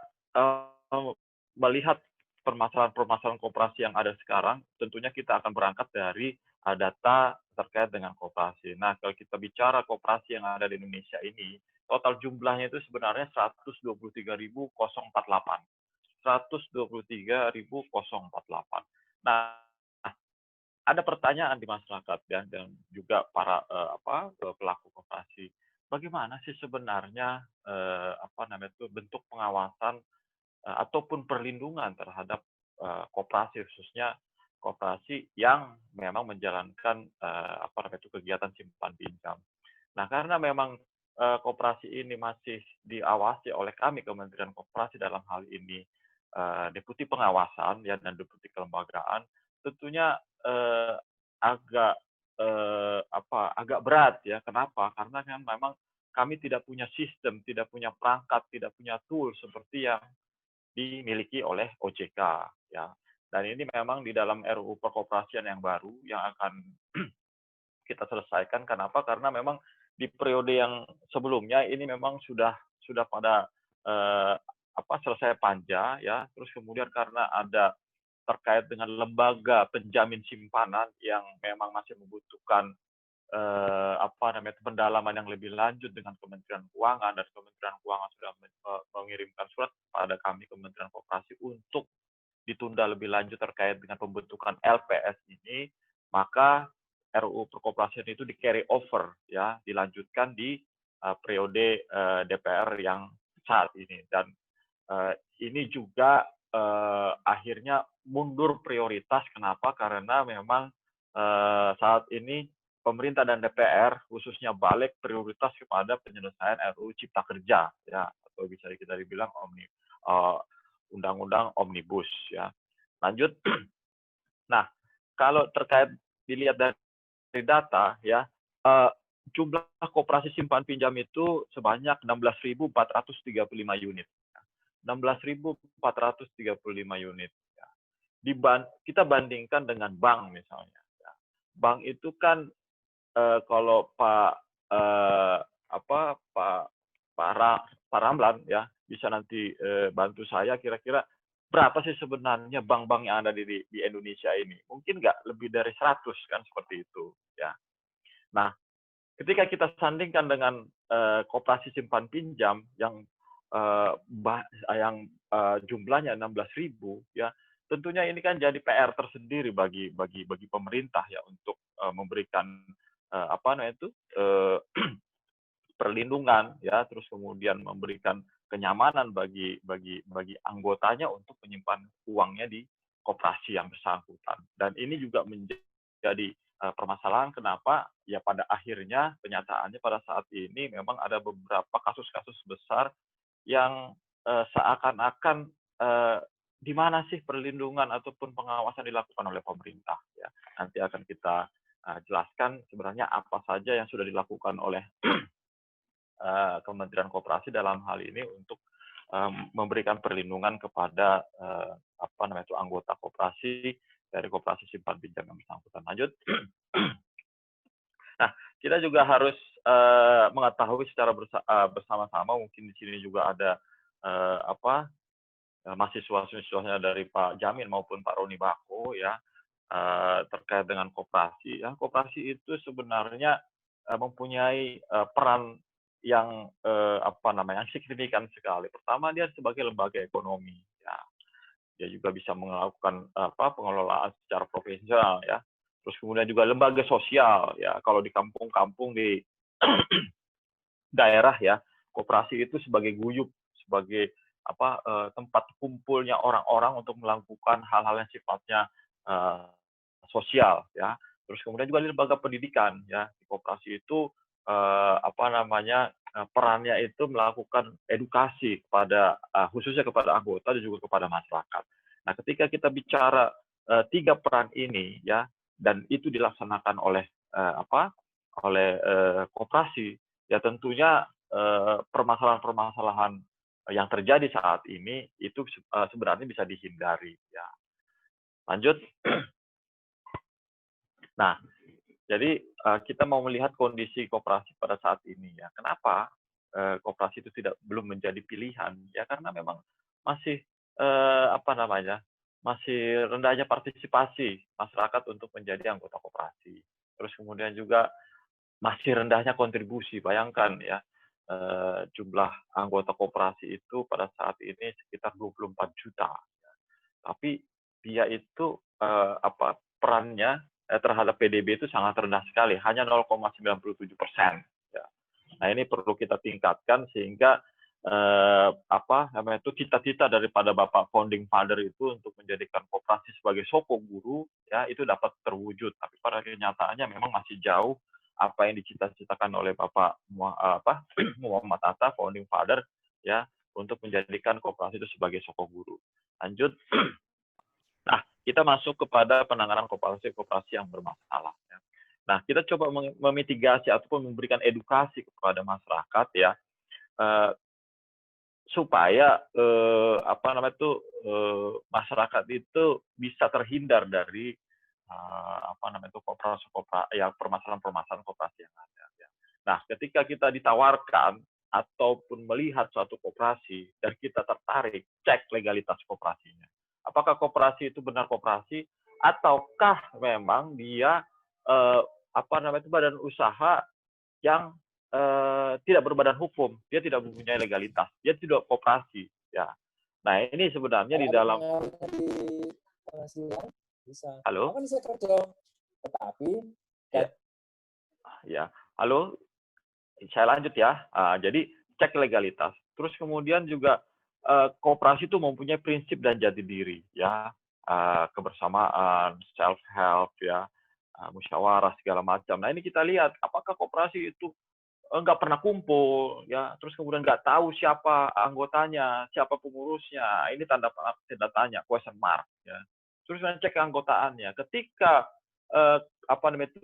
Speaker 5: melihat permasalahan-permasalahan koperasi yang ada sekarang, tentunya kita akan berangkat dari data terkait dengan koperasi. Nah, kalau kita bicara koperasi yang ada di Indonesia ini, total jumlahnya itu sebenarnya 123.048. 123.048. Nah, ada pertanyaan di masyarakat ya, dan juga para pelaku koperasi. Bagaimana sih sebenarnya bentuk pengawasan ataupun perlindungan terhadap koperasi, khususnya koperasi yang memang menjalankan kegiatan simpan pinjam. Nah, karena memang koperasi ini masih diawasi oleh kami Kementerian Koperasi, dalam hal ini Deputi Pengawasan ya dan Deputi Kelembagaan, tentunya agak agak berat ya. Kenapa? Karena kan memang kami tidak punya sistem, tidak punya perangkat, tidak punya tool seperti yang dimiliki oleh OJK ya. Dan ini memang di dalam RUU Perkoperasian yang baru yang akan kita selesaikan. Kenapa? Karena memang di periode yang sebelumnya ini memang sudah pada selesai panja ya. Terus kemudian karena ada terkait dengan lembaga penjamin simpanan yang memang masih membutuhkan pendalaman yang lebih lanjut dengan Kementerian Keuangan, dan Kementerian Keuangan sudah mengirimkan surat pada kami Kementerian Koperasi untuk ditunda lebih lanjut terkait dengan pembentukan LPS ini, maka RUU Perkoperasian itu di carry over ya, dilanjutkan di periode DPR yang saat ini. Dan ini juga akhirnya mundur prioritas. Kenapa? Karena memang saat ini pemerintah dan DPR khususnya balik prioritas kepada penyelesaian RUU Cipta Kerja ya, atau bisa kita dibilang undang-undang omnibus ya. Lanjut. Nah, kalau terkait dilihat dari data ya, jumlah koperasi simpan pinjam itu sebanyak 16.435 unit. 16.435 unit. Ya. Kita bandingkan dengan bank misalnya. Ya. Bank itu kan kalau Pak Ramlan ya bisa nanti bantu saya, kira-kira berapa sih sebenarnya bank-bank yang ada di Indonesia ini? Mungkin nggak lebih dari 100 kan, seperti itu ya. Nah, ketika kita sandingkan dengan koperasi simpan pinjam yang jumlahnya 16.000 ya, tentunya ini kan jadi PR tersendiri bagi pemerintah ya untuk memberikan perlindungan ya, terus kemudian memberikan kenyamanan bagi anggotanya untuk menyimpan uangnya di koperasi yang bersangkutan. Dan ini juga menjadi permasalahan kenapa ya pada akhirnya kenyataannya pada saat ini memang ada beberapa kasus-kasus besar yang seakan-akan di mana sih perlindungan ataupun pengawasan dilakukan oleh pemerintah ya. Nanti akan kita jelaskan sebenarnya apa saja yang sudah dilakukan oleh Kementerian Koperasi dalam hal ini untuk memberikan perlindungan kepada anggota koperasi dari koperasi simpan pinjam yang bersangkutan. Lanjut. Nah, kita juga harus mengetahui secara bersama-sama, mungkin di sini juga ada mahasiswa-mahasiswanya dari Pak Jamin maupun Pak Roni Bako ya, terkait dengan koperasi. Ya, koperasi itu sebenarnya mempunyai peran yang signifikan sekali. Pertama, dia sebagai lembaga ekonomi ya. Dia juga bisa melakukan pengelolaan secara profesional ya. Terus kemudian juga lembaga sosial ya. Kalau di kampung-kampung di daerah ya, koperasi itu sebagai guyup, sebagai tempat kumpulnya orang-orang untuk melakukan hal-hal yang sifatnya sosial ya. Terus kemudian juga di lembaga pendidikan ya. Di koperasi itu perannya itu melakukan edukasi kepada khususnya kepada anggota dan juga kepada masyarakat. Nah, ketika kita bicara 3 peran ini ya, dan itu dilaksanakan oleh koperasi ya, tentunya permasalahan-permasalahan yang terjadi saat ini itu sebenarnya bisa dihindari ya. Lanjut. Nah, jadi kita mau melihat kondisi koperasi pada saat ini ya. Kenapa koperasi itu belum menjadi pilihan? Ya karena memang masih masih rendahnya partisipasi masyarakat untuk menjadi anggota koperasi. Terus kemudian juga masih rendahnya kontribusi. Bayangkan ya, jumlah anggota koperasi itu pada saat ini sekitar 24 juta. Tapi dia itu perannya terhadap PDB itu sangat rendah sekali, hanya 0,97%. Ya. Nah ini perlu kita tingkatkan sehingga cita-cita daripada Bapak Founding Father itu untuk menjadikan koperasi sebagai soko guru ya itu dapat terwujud. Tapi pada kenyataannya memang masih jauh apa yang dicita-citakan oleh Bapak Muhammad Hatta Founding Father ya untuk menjadikan koperasi itu sebagai soko guru. Lanjut. Nah, kita masuk kepada penanganan koperasi-koperasi yang bermasalah. Ya. Nah, kita coba memitigasi ataupun memberikan edukasi kepada masyarakat ya, supaya masyarakat itu bisa terhindar dari permasalahan-permasalahan koperasi yang ada. Ya. Nah, ketika kita ditawarkan ataupun melihat suatu koperasi dan kita tertarik, cek legalitas koperasinya. Apakah koperasi itu benar koperasi ataukah memang dia badan usaha yang tidak berbadan hukum, dia tidak mempunyai legalitas, dia tidak koperasi ya. Nah, ini sebenarnya di dalam halo?
Speaker 6: Tetapi
Speaker 5: ya. Halo. Saya lanjut ya. Jadi cek legalitas. Terus kemudian juga koperasi itu mempunyai prinsip dan jati diri ya, kebersamaan, self help ya, musyawarah segala macam. Nah ini kita lihat apakah koperasi itu nggak pernah kumpul ya, terus kemudian nggak tahu siapa anggotanya, siapa pengurusnya. Ini tanda tanya, question mark ya. Terus cek keanggotaannya. Ketika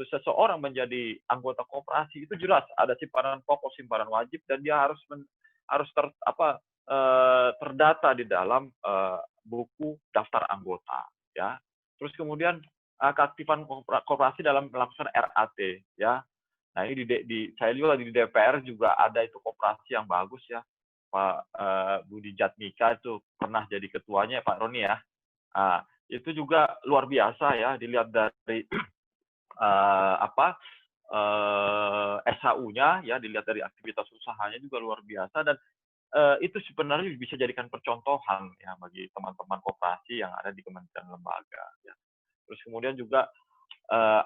Speaker 5: seseorang menjadi anggota koperasi itu jelas ada simpanan pokok, simpanan wajib, dan dia harus terdata di dalam buku daftar anggota ya. Terus kemudian keaktifan koperasi dalam melakukan RAT ya. Nah ini saya juga di DPR juga ada itu koperasi yang bagus ya. Pak Budi Jatmika itu pernah jadi ketuanya Pak Roni ya. Itu juga luar biasa ya, dilihat dari SHU-nya ya, dilihat dari aktivitas usahanya juga luar biasa, dan itu sebenarnya bisa jadikan percontohan ya bagi teman-teman koperasi yang ada di kementerian lembaga ya. Terus kemudian juga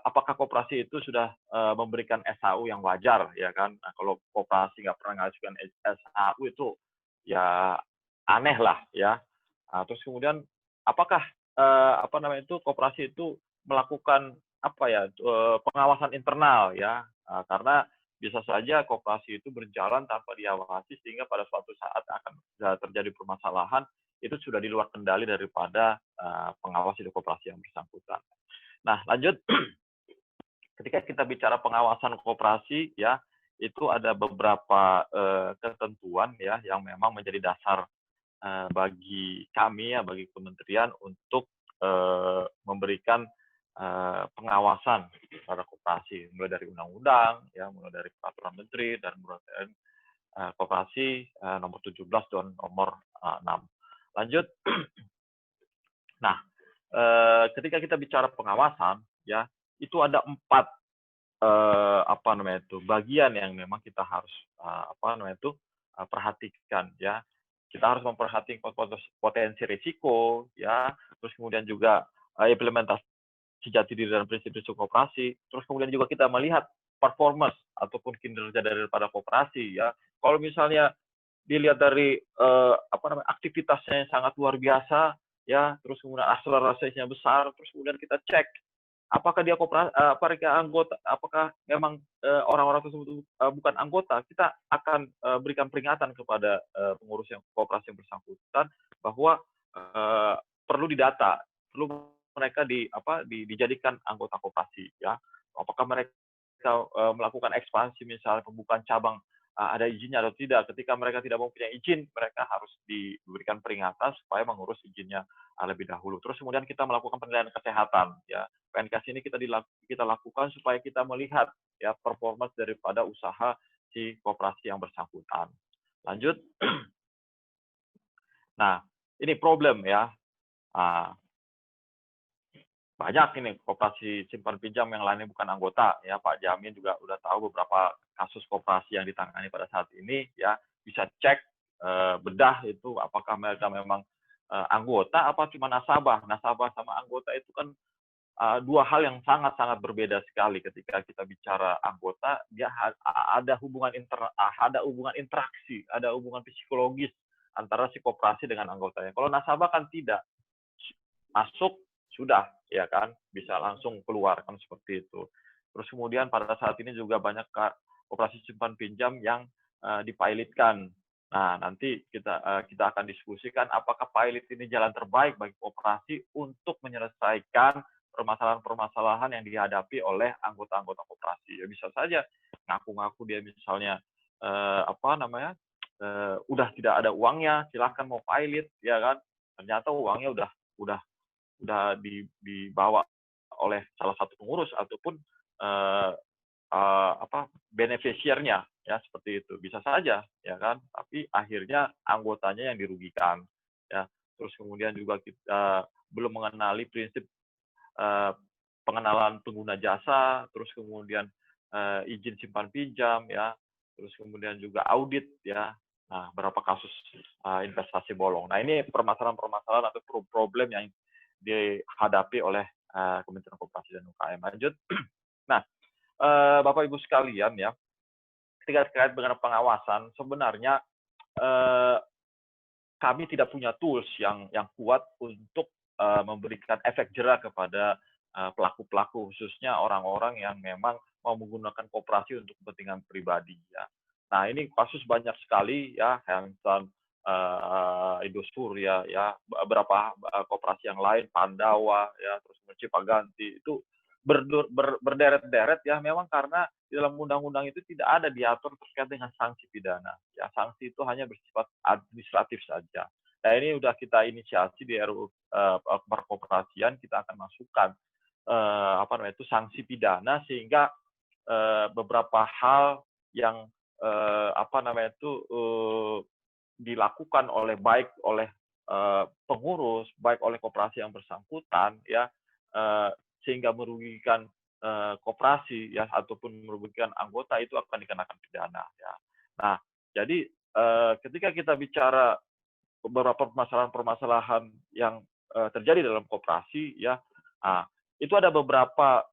Speaker 5: apakah koperasi itu sudah memberikan SHU yang wajar ya kan? Nah, kalau koperasi nggak pernah mengajukan SHU itu ya aneh lah ya. Terus kemudian apakah koperasi itu melakukan pengawasan internal ya, karena bisa saja koperasi itu berjalan tanpa diawasi sehingga pada suatu saat akan terjadi permasalahan itu sudah di luar kendali daripada pengawas di koperasi yang bersangkutan. Nah lanjut, ketika kita bicara pengawasan koperasi ya, itu ada beberapa ketentuan ya yang memang menjadi dasar bagi kami ya, bagi kementerian untuk memberikan pengawasan pada koperasi, mulai dari undang-undang ya, mulai dari peraturan menteri dan peraturan koperasi nomor 17 dan nomor 6. Lanjut. Nah, ketika kita bicara pengawasan ya, itu ada 4 bagian yang memang kita harus perhatikan ya. Kita harus memperhatikan potensi risiko ya, terus kemudian juga implementasi jati diri dan prinsip-prinsip koperasi. Terus kemudian juga kita melihat performance ataupun kinerja daripada koperasi ya. Kalau misalnya dilihat dari aktivitasnya yang sangat luar biasa ya, terus kemudian akselerasinya besar, terus kemudian kita cek apakah dia anggota, apakah memang orang-orang tersebut bukan anggota, kita akan berikan peringatan kepada pengurus yang koperasi yang bersangkutan bahwa perlu didata, perlu mereka dijadikan anggota koperasi ya. Apakah mereka melakukan ekspansi, misalnya pembukaan cabang, ada izinnya atau tidak. Ketika mereka tidak mempunyai izin, mereka harus diberikan peringatan supaya mengurus izinnya lebih dahulu. Terus kemudian kita melakukan penilaian kesehatan ya. PNKS ini kita lakukan supaya kita melihat ya performance daripada usaha si koperasi yang bersangkutan. Lanjut. Nah, ini problem ya. banyak ini koperasi simpan pinjam yang lainnya bukan anggota ya. Pak Jamin juga udah tahu beberapa kasus koperasi yang ditangani pada saat ini ya. Bisa cek bedah itu apakah mereka memang anggota apa cuma nasabah. Nasabah sama anggota itu kan dua hal yang sangat-sangat berbeda sekali. Ketika kita bicara anggota, dia ada hubungan interaksi, ada hubungan psikologis antara si koperasi dengan anggotanya. Kalau nasabah kan tidak, masuk sudah ya kan, bisa langsung keluar kan seperti itu. Terus kemudian pada saat ini juga banyak koperasi simpan pinjam yang dipilotkan. Nah, nanti kita akan diskusikan apakah pilot ini jalan terbaik bagi koperasi untuk menyelesaikan permasalahan-permasalahan yang dihadapi oleh anggota-anggota koperasi. Ya bisa saja ngaku-ngaku dia misalnya udah tidak ada uangnya, silahkan mau pilot ya kan. Ternyata uangnya udah dibawa oleh salah satu pengurus ataupun beneficiarnya ya seperti itu. Bisa saja ya kan, tapi akhirnya anggotanya yang dirugikan ya. Terus kemudian juga kita belum mengenali prinsip pengenalan pengguna jasa, terus kemudian izin simpan pinjam ya, terus kemudian juga audit ya. Nah, berapa kasus investasi bolong. Nah, ini permasalahan-permasalahan atau problem yang dihadapi oleh Kementerian Koperasi dan UKM. Lanjut. Nah, Bapak Ibu sekalian ya, ketika terkait dengan pengawasan, sebenarnya kami tidak punya tools yang kuat untuk memberikan efek jera kepada pelaku-pelaku, khususnya orang-orang yang memang mau menggunakan koperasi untuk kepentingan pribadi ya. Nah, ini kasus banyak sekali ya, Hanson, Indosuria ya, beberapa koperasi yang lain, Pandawa ya, terus Cipaganti itu berderet-deret ya, memang karena di dalam undang-undang itu tidak ada diatur terkait dengan sanksi pidana. Ya, sanksi itu hanya bersifat administratif saja. Nah, ini sudah kita inisiasi di RUU Perkoperasian, kita akan masukkan sanksi pidana sehingga beberapa hal yang dilakukan baik oleh pengurus, baik oleh koperasi yang bersangkutan ya, sehingga merugikan koperasi ya ataupun merugikan anggota itu akan dikenakan pidana ya. Nah, jadi ketika kita bicara beberapa permasalahan-permasalahan yang terjadi dalam koperasi ya, itu ada beberapa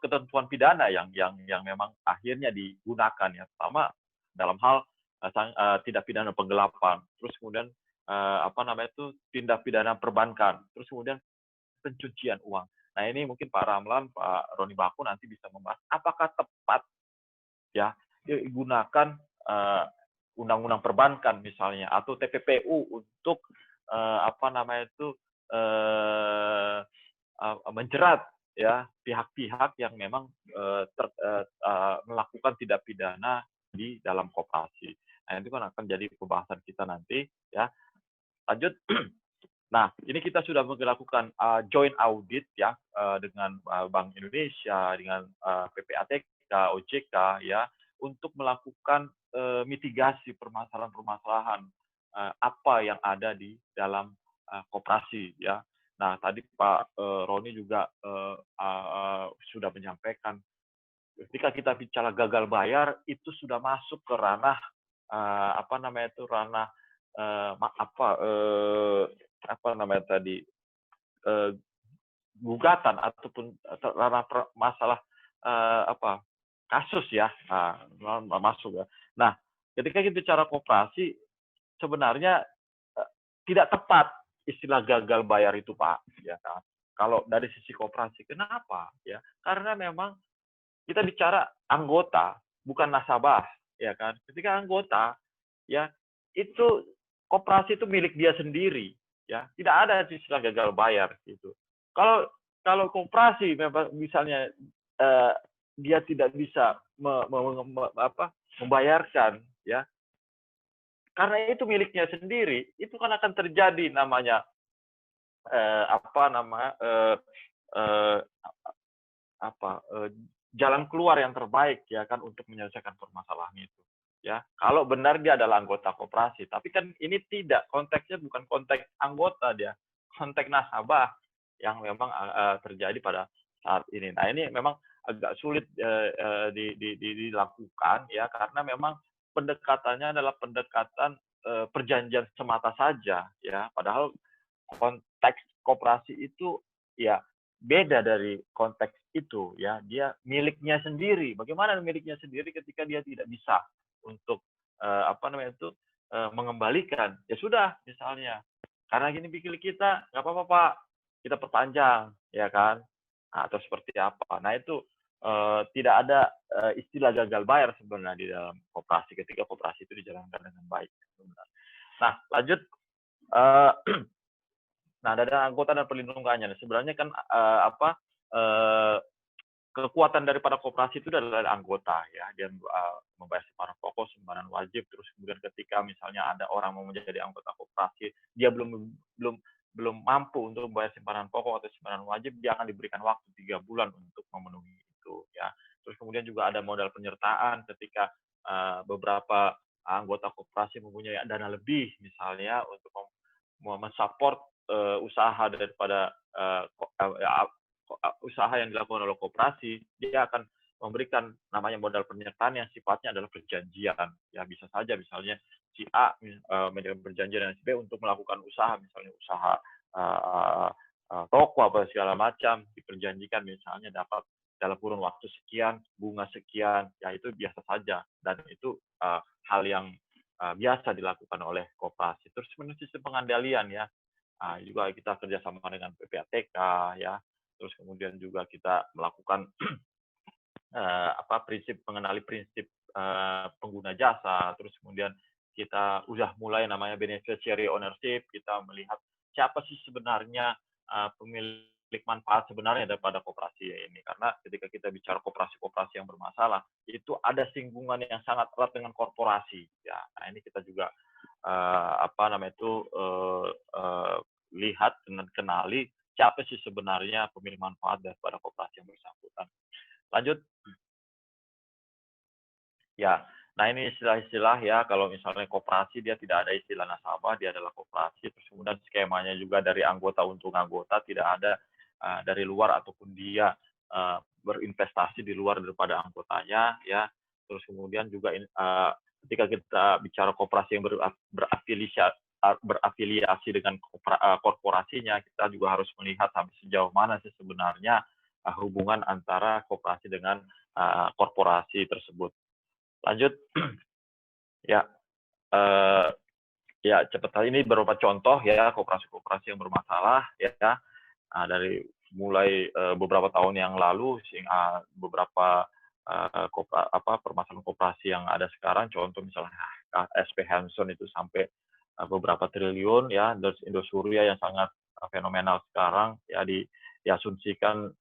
Speaker 5: ketentuan pidana yang memang akhirnya digunakan ya. Pertama dalam hal tindak pidana penggelapan, terus kemudian tindak pidana perbankan, terus kemudian pencucian uang. Nah, ini mungkin Pak Ramlan, Pak Roni Baku nanti bisa membahas apakah tepat ya digunakan undang-undang perbankan misalnya atau TPPU untuk menjerat ya pihak-pihak yang memang melakukan tindak pidana di dalam koperasi. Nah, itu kan akan jadi pembahasan kita nanti ya. Lanjut. Nah, ini kita sudah melakukan joint audit ya dengan Bank Indonesia, dengan PPATK, OJK ya, untuk melakukan mitigasi permasalahan-permasalahan apa yang ada di dalam koperasi ya. Nah, tadi Pak Roni juga sudah menyampaikan ketika kita bicara gagal bayar itu sudah masuk ke ranah gugatan ataupun ranah masalah kasus ya, masuk ya. Nah, ketika kita bicara koperasi sebenarnya tidak tepat istilah gagal bayar itu, Pak, ya kan. Kalau dari sisi koperasi, kenapa? Ya, karena memang kita bicara anggota, bukan nasabah, ya kan. Ketika anggota, ya itu koperasi itu milik dia sendiri, ya. Tidak ada istilah gagal bayar gitu. Kalau koperasi misalnya dia tidak bisa membayarkan, ya. Karena itu miliknya sendiri, itu kan akan terjadi namanya jalan keluar yang terbaik ya kan untuk menyelesaikan permasalahan itu. Ya, kalau benar dia adalah anggota koperasi, tapi kan ini tidak, konteksnya bukan konteks anggota dia. konteks nasabah yang memang terjadi pada saat ini. Nah, ini memang agak sulit dilakukan ya, karena memang pendekatannya adalah pendekatan perjanjian semata saja ya, padahal konteks koperasi itu ya beda dari konteks itu ya, dia miliknya sendiri. Bagaimana miliknya sendiri ketika dia tidak bisa untuk mengembalikan? Ya sudah, misalnya karena gini pikir kita, nggak apa-apa Pak, kita perpanjang, ya kan? Atau seperti apa? Nah itu tidak ada istilah gagal bayar sebenarnya di dalam koperasi ketika koperasi itu dijalankan dengan baik. Nah lanjut. Nah, ada anggota dan perlindungannya. Sebenarnya kan kekuatan daripada koperasi itu adalah anggota ya. Dia membayar simpanan pokok, simpanan wajib. Terus kemudian ketika misalnya ada orang mau menjadi anggota koperasi, dia belum mampu untuk membayar simpanan pokok atau simpanan wajib, dia akan diberikan waktu 3 bulan untuk memenuhi itu ya. Terus kemudian juga ada modal penyertaan ketika beberapa anggota koperasi mempunyai dana lebih misalnya untuk mensupport usaha daripada usaha yang dilakukan oleh koperasi, dia akan memberikan namanya modal penyertaan yang sifatnya adalah perjanjian. Ya bisa saja misalnya si A melakukan perjanjian dengan si B untuk melakukan usaha, misalnya usaha toko apa segala macam, diperjanjikan misalnya dapat dalam kurun waktu sekian, bunga sekian, ya itu biasa saja, dan itu hal yang biasa dilakukan oleh koperasi. Terus menurut sistem pengandalian ya, juga kita kerjasama dengan PPATK ya, terus kemudian juga kita melakukan mengenali prinsip pengguna jasa, terus kemudian kita udah mulai namanya beneficiary ownership, kita melihat siapa sih sebenarnya pemilik manfaat sebenarnya daripada koperasi ini, karena ketika kita bicara koperasi-koperasi yang bermasalah itu ada singgungan yang sangat erat dengan korporasi ya. Nah ini kita juga lihat dan kenali siapa sih sebenarnya pemilik manfaat daripada koperasi yang bersangkutan. Lanjut. Ya, nah ini istilah-istilah ya, kalau misalnya koperasi dia tidak ada istilah nasabah, dia adalah koperasi, terus kemudian skemanya juga dari anggota untuk anggota, tidak ada dari luar ataupun dia berinvestasi di luar daripada anggotanya ya. Terus kemudian juga ketika kita bicara koperasi yang berafiliasi dengan korporasinya, kita juga harus melihat sampai sejauh mana sih sebenarnya hubungan antara koperasi dengan korporasi tersebut. Lanjut. Ya, ya cepat. Ini beberapa contoh ya koperasi-koperasi yang bermasalah ya, dari mulai beberapa tahun yang lalu sehingga beberapa permasalahan koperasi yang ada sekarang. Contoh misalnya SP Hanson itu sampai beberapa triliun ya, terus Indosuria yang sangat fenomenal sekarang ya, diasumsikan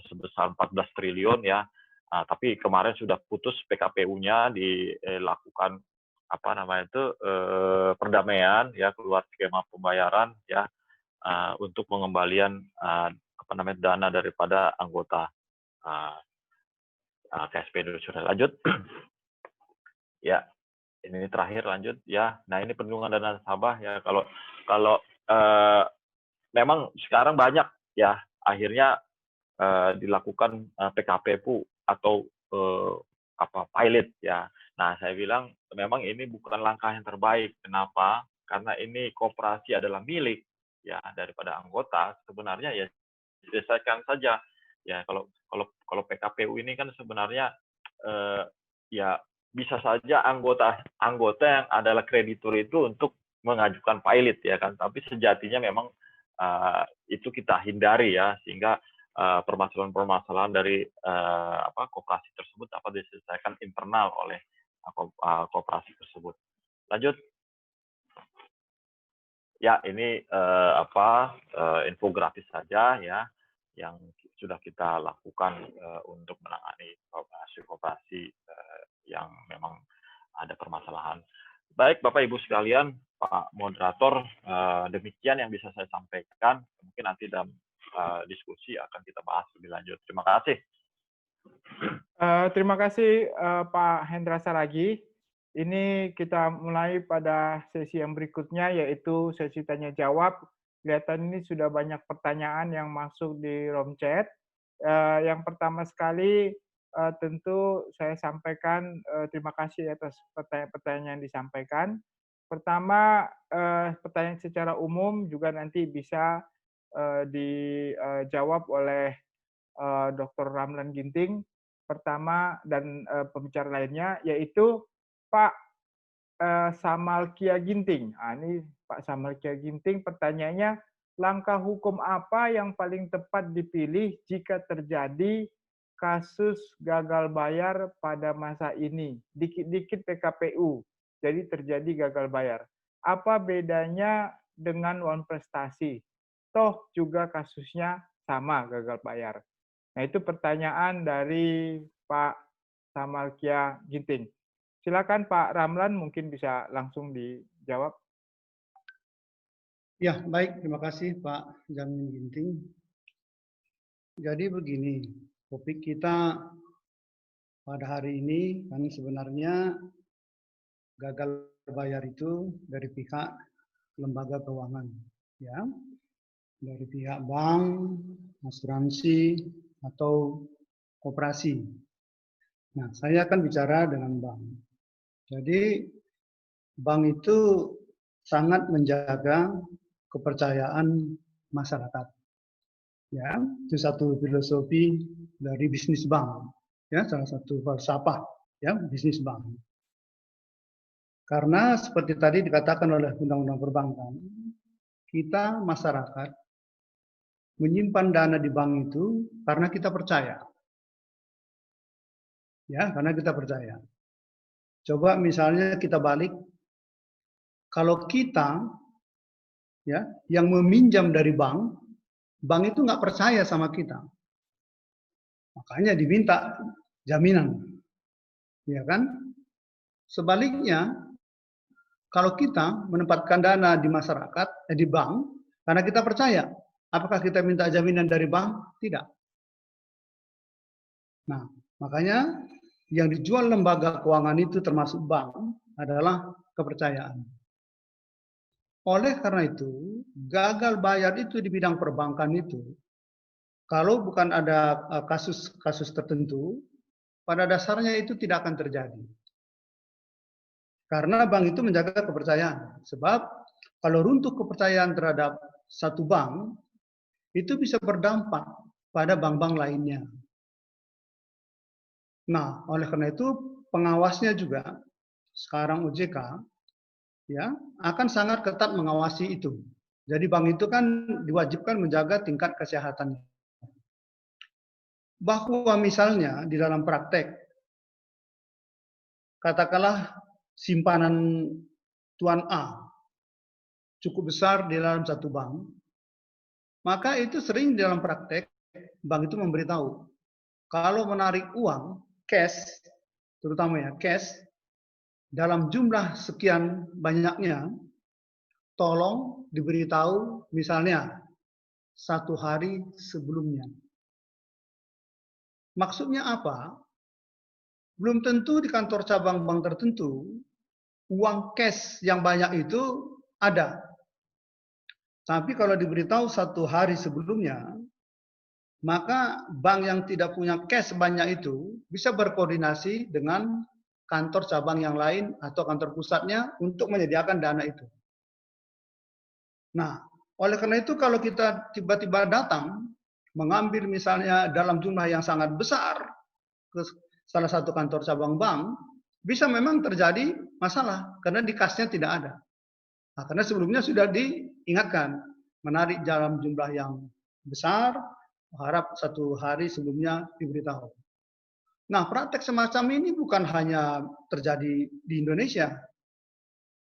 Speaker 5: sebesar 14 triliun ya. Tapi kemarin sudah putus PKPU-nya, dilakukan perdamaian ya, keluar skema pembayaran ya untuk pengembalian dana daripada anggota KSP Indosuria. Lanjut. Ya, ini terakhir lanjut ya. Nah ini perlindungan dana nasabah ya, kalau memang sekarang banyak ya akhirnya dilakukan PKPU atau pilot ya. Nah saya bilang memang ini bukan langkah yang terbaik. Kenapa? Karena ini koperasi adalah milik ya daripada anggota. Sebenarnya ya diselesaikan saja ya. Kalau PKPU ini kan sebenarnya ya bisa saja anggota yang adalah kreditur itu untuk mengajukan pilot ya kan. Tapi sejatinya memang itu kita hindari ya, sehingga permasalahan-permasalahan dari koperasi tersebut dapat diselesaikan internal oleh koperasi tersebut. Lanjut. Ya, ini infografis saja ya yang sudah kita lakukan untuk menangani koperasi yang memang ada permasalahan. Baik, Bapak Ibu sekalian, Pak Moderator, demikian yang bisa saya sampaikan. Mungkin nanti dalam diskusi akan kita bahas lebih lanjut. Terima kasih.
Speaker 2: Terima kasih Pak Hendra Saragi. Ini kita mulai pada sesi yang berikutnya, yaitu sesi tanya jawab kelihatan ini sudah banyak pertanyaan yang masuk di room chat. Yang pertama sekali tentu saya sampaikan terima kasih atas pertanyaan-pertanyaan yang disampaikan. Pertama, pertanyaan secara umum juga nanti bisa dijawab oleh Dr. Ramlan Ginting pertama dan pembicara lainnya, yaitu Pak Samalkia Ginting. Ini Pak Samalkia Ginting pertanyaannya, langkah hukum apa yang paling tepat dipilih jika terjadi kasus gagal bayar pada masa ini? Dikit-dikit PKPU, jadi terjadi gagal bayar. Apa bedanya dengan uang prestasi? Toh juga kasusnya sama gagal bayar. Nah, itu pertanyaan dari Pak Samalkia Ginting. Silakan Pak Ramlan, mungkin bisa langsung dijawab.
Speaker 1: Ya, baik. Terima kasih Pak Jamin Ginting. Jadi begini, topik kita pada hari ini kan sebenarnya gagal bayar itu dari pihak lembaga keuangan, ya, dari pihak bank, asuransi, atau koperasi. Nah, saya akan bicara dengan bank. Jadi, bank itu sangat menjaga kepercayaan masyarakat. Ya, itu satu filosofi dari bisnis bank. Ya, salah satu falsafah ya bisnis bank. Karena seperti tadi dikatakan oleh Undang-Undang Perbankan, kita masyarakat menyimpan dana di bank itu karena kita percaya. Ya, karena kita percaya. Coba misalnya kita balik, kalau kita ya yang meminjam dari bank, bank itu nggak percaya sama kita, makanya diminta jaminan, ya kan? Sebaliknya, kalau kita menempatkan dana di masyarakat, di bank, karena kita percaya, apakah kita minta jaminan dari bank? Tidak. Nah, makanya yang dijual lembaga keuangan itu termasuk bank adalah kepercayaan. Oleh karena itu, gagal bayar itu di bidang perbankan itu, kalau bukan ada kasus-kasus tertentu, pada dasarnya itu tidak akan terjadi. Karena bank itu menjaga kepercayaan. Sebab kalau runtuh kepercayaan terhadap satu bank, itu bisa berdampak pada bank-bank lainnya. Nah, oleh karena itu pengawasnya juga sekarang OJK ya akan sangat ketat mengawasi itu. Jadi bank itu kan diwajibkan menjaga tingkat kesehatannya. Bahwa misalnya di dalam praktek, katakanlah simpanan Tuan A cukup besar di dalam satu bank, maka itu sering di dalam praktek bank itu memberitahu kalau menarik uang cash, terutama ya cash, dalam jumlah sekian banyaknya, tolong diberitahu misalnya 1 hari sebelumnya. Maksudnya apa? Belum tentu di kantor cabang bank tertentu uang cash yang banyak itu ada. Tapi kalau diberitahu 1 hari sebelumnya, maka bank yang tidak punya cash banyak itu bisa berkoordinasi dengan kantor cabang yang lain atau kantor pusatnya untuk menyediakan dana itu. Nah, oleh karena itu kalau kita tiba-tiba datang mengambil misalnya dalam jumlah yang sangat besar ke salah satu kantor cabang bank, bisa memang terjadi masalah karena di kasnya tidak ada. Nah, karena sebelumnya sudah diingatkan menarik dalam jumlah yang besar, harap 1 hari sebelumnya diberitahu. Nah, praktek semacam ini bukan hanya terjadi di Indonesia.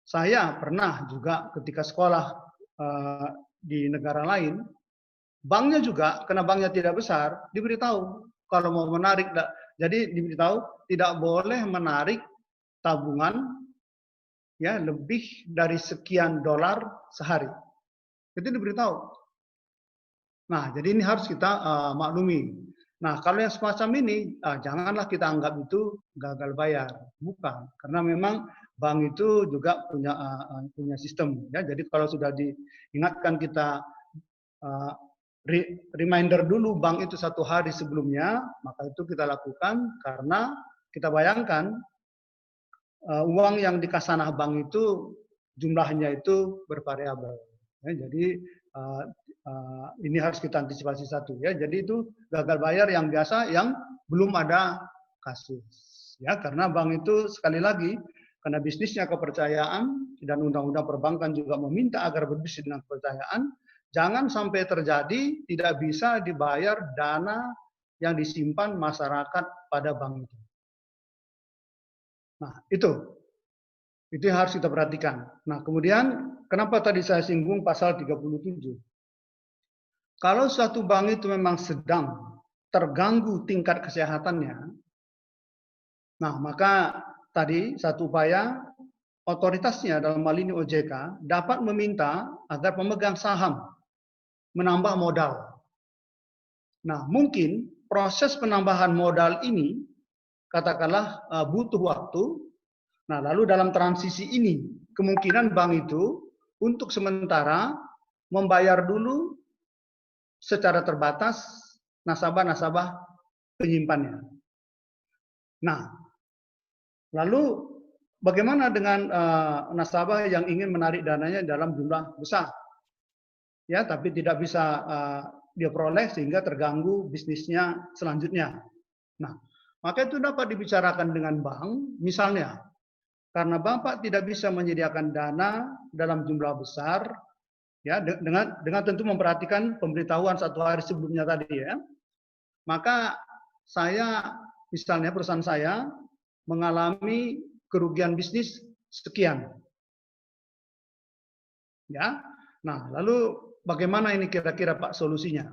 Speaker 1: Saya pernah juga ketika sekolah di negara lain, banknya juga, karena banknya tidak besar, diberitahu kalau mau menarik. Jadi diberitahu tidak boleh menarik tabungan ya lebih dari sekian dolar sehari. Itu diberitahu. Nah, jadi ini harus kita maklumi. Nah, kalau yang semacam ini, janganlah kita anggap itu gagal bayar. Bukan. Karena memang bank itu juga punya sistem ya. Jadi kalau sudah diingatkan kita reminder dulu bank itu 1 hari sebelumnya, maka itu kita lakukan karena kita bayangkan uang yang di kasanah bank itu jumlahnya itu bervariabel. Ya, jadi ini harus kita antisipasi satu ya. Jadi itu gagal bayar yang biasa yang belum ada kasus. Ya, karena bank itu sekali lagi karena bisnisnya kepercayaan dan undang-undang perbankan juga meminta agar berbisnis dengan kepercayaan, jangan sampai terjadi tidak bisa dibayar dana yang disimpan masyarakat pada bank itu. Nah, itu yang harus kita perhatikan. Nah, kemudian kenapa tadi saya singgung pasal 37? Kalau suatu bank itu memang sedang terganggu tingkat kesehatannya, nah maka tadi satu upaya otoritasnya dalam hal ini OJK dapat meminta agar pemegang saham menambah modal. Nah, mungkin proses penambahan modal ini katakanlah butuh waktu. Nah, lalu dalam transisi ini kemungkinan bank itu untuk sementara membayar dulu secara terbatas nasabah-nasabah penyimpannya. Nah, lalu bagaimana dengan nasabah yang ingin menarik dananya dalam jumlah besar? Ya, tapi tidak bisa dia peroleh sehingga terganggu bisnisnya selanjutnya. Nah, maka itu dapat dibicarakan dengan bank, misalnya karena Bapak tidak bisa menyediakan dana dalam jumlah besar, ya dengan tentu memperhatikan pemberitahuan 1 hari sebelumnya tadi ya, maka saya misalnya perusahaan saya mengalami kerugian bisnis sekian, ya. Nah, lalu bagaimana ini kira-kira Pak solusinya?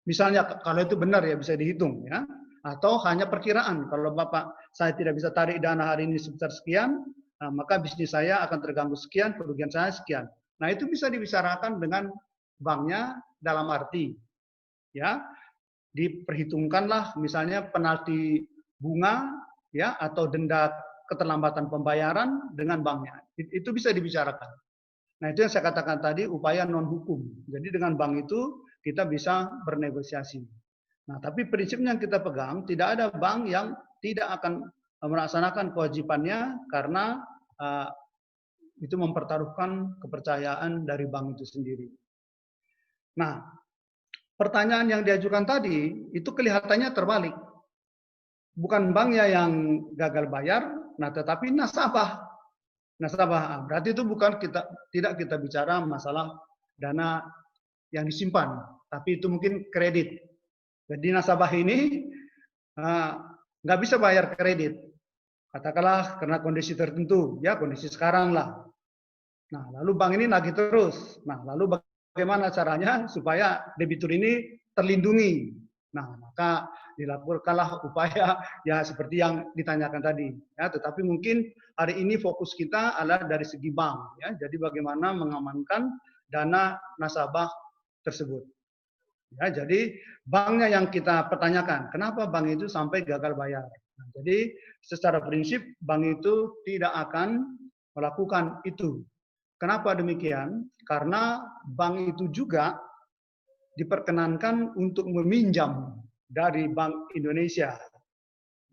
Speaker 1: Misalnya kalau itu benar ya bisa dihitung ya, atau hanya perkiraan kalau Bapak saya tidak bisa tarik dana hari ini sebesar sekian, nah, maka bisnis saya akan terganggu sekian, kerugian saya sekian. Nah, itu bisa dibicarakan dengan banknya dalam arti ya diperhitungkanlah misalnya penalti bunga ya atau denda keterlambatan pembayaran dengan banknya. Itu bisa dibicarakan. Nah, itu yang saya katakan tadi upaya non hukum. Jadi dengan bank itu kita bisa bernegosiasi. Nah, tapi prinsipnya yang kita pegang tidak ada bank yang tidak akan melaksanakan kewajibannya karena itu mempertaruhkan kepercayaan dari bank itu sendiri. Nah, pertanyaan yang diajukan tadi itu kelihatannya terbalik. Bukan banknya yang gagal bayar, nah tetapi nasabah. Nasabah, berarti itu bukan tidak kita bicara masalah dana yang disimpan, tapi itu mungkin kredit. Jadi nasabah ini nggak bisa bayar kredit, katakanlah karena kondisi tertentu, ya kondisi sekarang lah. Nah, lalu bank ini nagih terus. Nah, lalu bagaimana caranya supaya debitur ini terlindungi? Nah, maka dilakukanlah upaya ya seperti yang ditanyakan tadi. Ya, tetapi mungkin hari ini fokus kita adalah dari segi bank. Ya, jadi bagaimana mengamankan dana nasabah tersebut. Ya, jadi banknya yang kita pertanyakan, kenapa bank itu sampai gagal bayar? Nah, jadi secara prinsip bank itu tidak akan melakukan itu. Kenapa demikian? Karena bank itu juga diperkenankan untuk meminjam dari Bank Indonesia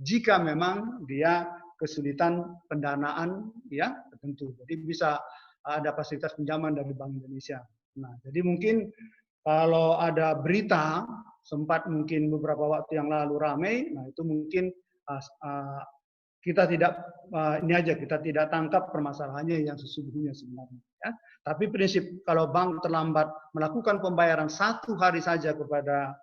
Speaker 1: jika memang dia kesulitan pendanaan ya tertentu. Jadi bisa ada fasilitas pinjaman dari Bank Indonesia. Nah, jadi mungkin kalau ada berita sempat mungkin beberapa waktu yang lalu ramai, nah itu mungkin kita tidak kita tidak tangkap permasalahannya yang sesungguhnya sebenarnya. Ya. Tapi prinsip kalau bank terlambat melakukan pembayaran 1 hari saja kepada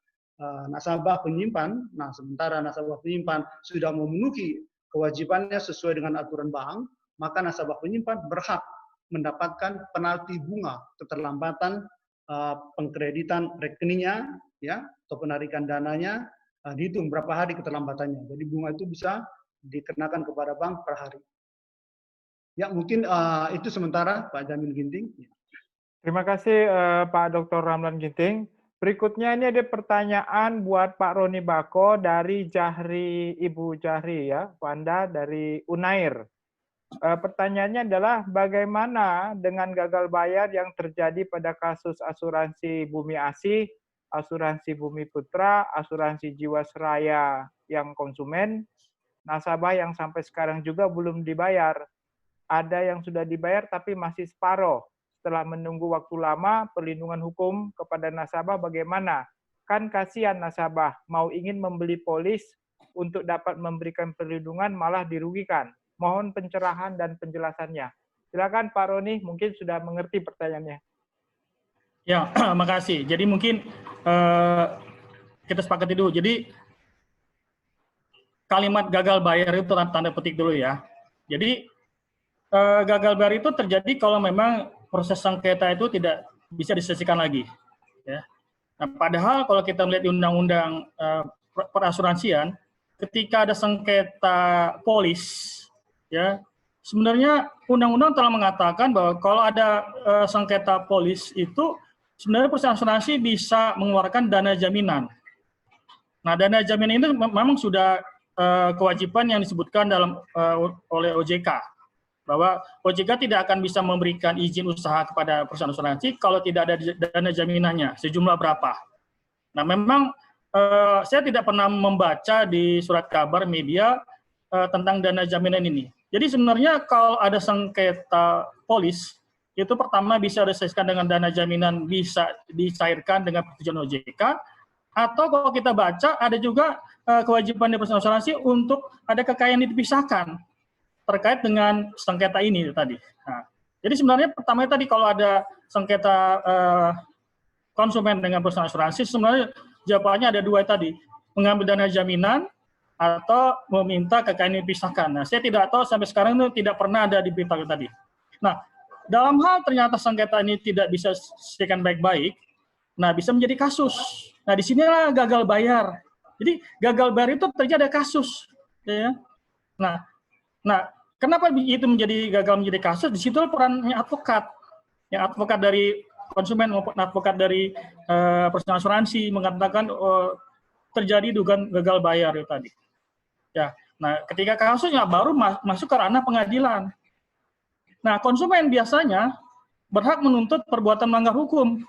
Speaker 1: nasabah penyimpan, nah sementara nasabah penyimpan sudah memenuhi kewajibannya sesuai dengan aturan bank, maka nasabah penyimpan berhak mendapatkan penalti bunga keterlambatan pengkreditan rekeningnya, ya atau penarikan dananya dihitung berapa hari keterlambatannya. Jadi bunga itu bisa dikenakan kepada bank per hari. Ya mungkin itu sementara Pak Jamin Ginting.
Speaker 2: Terima kasih Pak Dr. Ramlan Ginting. Berikutnya ini ada pertanyaan buat Pak Roni Bako dari Jahri, Ibu Jahri ya, Wanda dari Unair. Pertanyaannya adalah bagaimana dengan gagal bayar yang terjadi pada kasus asuransi Bumi Asih, asuransi Bumi Putra, asuransi Jiwasraya yang konsumen, nasabah yang sampai sekarang juga belum dibayar. Ada yang sudah dibayar tapi masih separoh. Setelah menunggu waktu lama, perlindungan hukum kepada nasabah bagaimana? Kan kasihan nasabah, mau ingin membeli polis untuk dapat memberikan perlindungan malah dirugikan. Mohon pencerahan dan penjelasannya. Silakan Pak Roni, mungkin sudah mengerti pertanyaannya.
Speaker 4: Ya, makasih. Jadi mungkin kita sepakati dulu. Jadi kalimat gagal bayar itu tanda petik dulu ya. Jadi gagal bayar itu terjadi kalau memang proses sengketa itu tidak bisa diselesaikan lagi. Ya. Nah, padahal kalau kita melihat di undang-undang perasuransian, ketika ada sengketa polis, ya sebenarnya undang-undang telah mengatakan bahwa kalau ada sengketa polis itu sebenarnya perusahaan asuransi bisa mengeluarkan dana jaminan. Nah, dana jaminan itu memang sudah kewajiban yang disebutkan oleh OJK, bahwa OJK tidak akan bisa memberikan izin usaha kepada perusahaan asuransi kalau tidak ada dana jaminannya, sejumlah berapa. Nah, memang saya tidak pernah membaca di surat kabar media tentang dana jaminan ini. Jadi sebenarnya kalau ada sengketa polis, itu pertama bisa diselesaikan dengan dana jaminan, bisa dicairkan dengan persetujuan OJK, atau kalau kita baca ada juga kewajiban dari perusahaan asuransi untuk ada kekayaan dipisahkan terkait dengan sengketa ini tadi. Nah, jadi sebenarnya pertama tadi kalau ada sengketa konsumen dengan perusahaan asuransi, sebenarnya jawabannya ada dua tadi, mengambil dana jaminan atau meminta kekayaan dipisahkan. Nah, saya tidak tahu sampai sekarang itu tidak pernah ada diberitahu tadi. Nah, dalam hal ternyata sengketa ini tidak bisa diselesaikan baik-baik, nah bisa menjadi kasus. Nah, disinilah gagal bayar. Jadi gagal bayar itu terjadi ada kasus, ya. Nah, kenapa itu gagal menjadi kasus? Di situ perannya advokat, yang advokat dari konsumen maupun advokat dari perusahaan asuransi mengatakan terjadi dugaan gagal bayar itu tadi. Ya, nah ketika kasusnya baru masuk ke ranah pengadilan. Nah, konsumen biasanya berhak menuntut perbuatan melanggar hukum.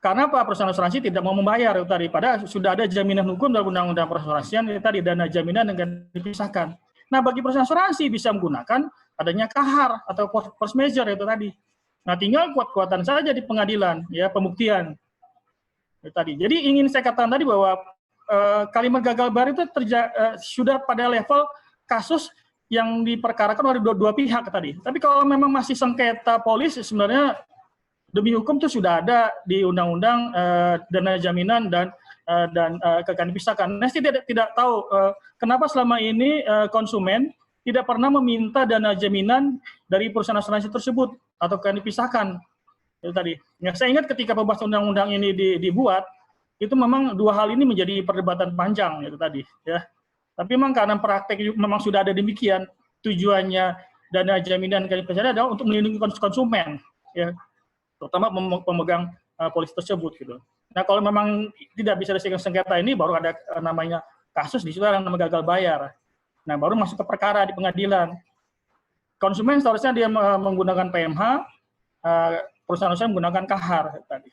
Speaker 4: Karena Pak perusahaan asuransi tidak mau membayar itu tadi, padahal sudah ada jaminan hukum dalam undang-undang perasuransian itu tadi, dana jaminan dengan dipisahkan. Nah, bagi perusahaan asuransi bisa menggunakan adanya kahar atau force majeure itu tadi. Nah, tinggal kuat-kuatan saja di pengadilan, ya pembuktian itu tadi. Jadi ingin saya katakan tadi bahwa kalimat gagal bayar itu sudah pada level kasus yang diperkarakan oleh dua pihak tadi. Tapi kalau memang masih sengketa polis, sebenarnya demi hukum itu sudah ada di undang-undang dana jaminan dan kekayaan dipisahkan. Nah, saya tidak tahu kenapa selama ini konsumen tidak pernah meminta dana jaminan dari perusahaan asuransi tersebut atau kekayaan dipisahkan. Itu tadi. Ya, saya ingat ketika pembahasan undang-undang ini dibuat, itu memang dua hal ini menjadi perdebatan panjang itu tadi. Ya. Tapi memang karena praktek memang sudah ada demikian, tujuannya dana jaminan kekayaan dipisahkan adalah untuk melindungi konsumen. Ya. Terutama pemegang polis tersebut gitu. Nah, kalau memang tidak bisa diselesaikan sengketa ini, baru ada namanya kasus di situ yang namanya gagal bayar. Nah, baru masuk ke perkara di pengadilan. Konsumen seharusnya dia menggunakan PMH, perusahaan usaha menggunakan kahar tadi.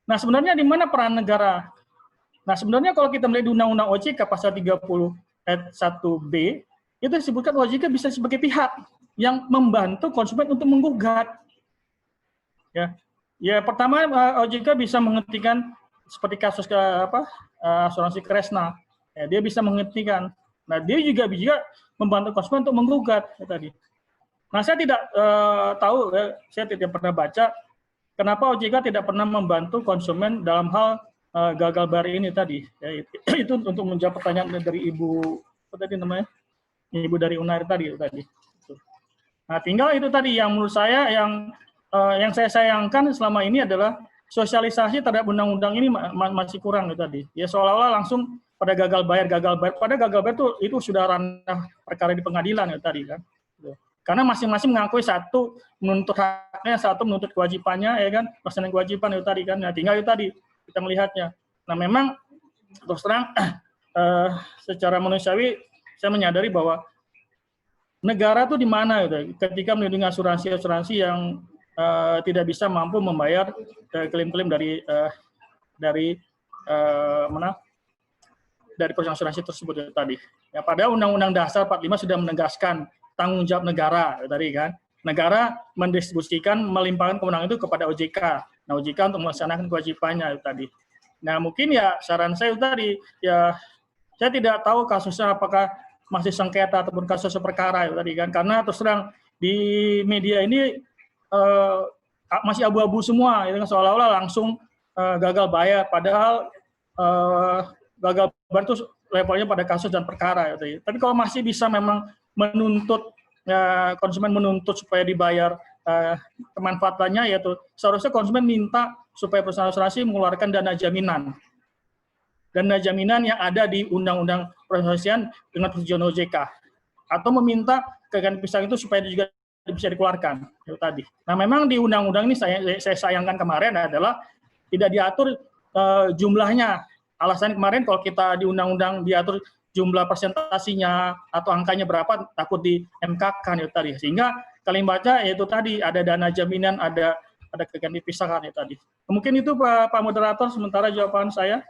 Speaker 4: Nah, sebenarnya di mana peran negara? Nah, sebenarnya kalau kita melihat di Undang-Undang OJK pasal 30 ayat 1B, itu disebutkan OJK bisa sebagai pihak yang membantu konsumen untuk menggugat. Ya, pertama OJK bisa menghentikan seperti kasus asuransi Kresna. Ya, dia bisa menghentikan. Nah, dia juga membantu konsumen untuk menggugat tadi. Nah, saya tidak tahu, saya tidak pernah baca kenapa OJK tidak pernah membantu konsumen dalam hal gagal bayar ini tadi. Ya, itu untuk menjawab pertanyaan dari Ibu apa tadi namanya? Ibu dari Unair tadi. Nah, tinggal itu tadi yang menurut saya yang saya sayangkan selama ini adalah sosialisasi terhadap undang-undang ini masih kurang tadi. Ya, seolah-olah langsung pada gagal bayar. Pada gagal bayar itu sudah ranah perkara di pengadilan tadi kan. Karena masing-masing mengakui satu menuntut haknya, satu menuntut kewajibannya, ya kan, pelaksanaan kewajiban itu tadi kan. Nah, tinggal itu tadi kita melihatnya. Nah, memang terus terang secara manusiawi saya menyadari bahwa negara tuh di mana gitu, ketika melindungi asuransi-asuransi yang tidak bisa mampu membayar klaim-klaim dari perusahaan asuransi tersebut itu tadi. Ya, padahal Undang-Undang Dasar 45 sudah menegaskan tanggung jawab negara tadi kan. Negara mendistribusikan, melimpahkan kewenangan itu kepada OJK. Nah, OJK untuk melaksanakan kewajibannya itu tadi. Nah, mungkin ya saran saya itu tadi, ya saya tidak tahu kasusnya apakah masih sengketa ataupun kasus perkara itu tadi kan. Karena terus terang di media ini masih abu-abu semua, itu kan seolah-olah langsung gagal bayar. Padahal gagal bayar itu levelnya pada kasus dan perkara. Gitu. Tapi kalau masih bisa memang menuntut konsumen menuntut supaya dibayar kemanfaatannya, yaitu seharusnya konsumen minta supaya perusahaan asuransi mengeluarkan dana jaminan yang ada di Undang-Undang Perasuransian dengan persetujuan OJK, atau meminta kegiatan pisang itu supaya juga bisa dikeluarkan itu tadi. Nah, memang di undang-undang ini saya sayangkan kemarin adalah tidak diatur jumlahnya. Alasan kemarin kalau kita di undang-undang diatur jumlah persentasinya atau angkanya berapa, takut di MK-kan itu tadi. Sehingga kalian baca yaitu tadi ada dana jaminan, ada kegiatan dipisahkan itu tadi. Mungkin itu Pak Moderator, sementara jawaban saya.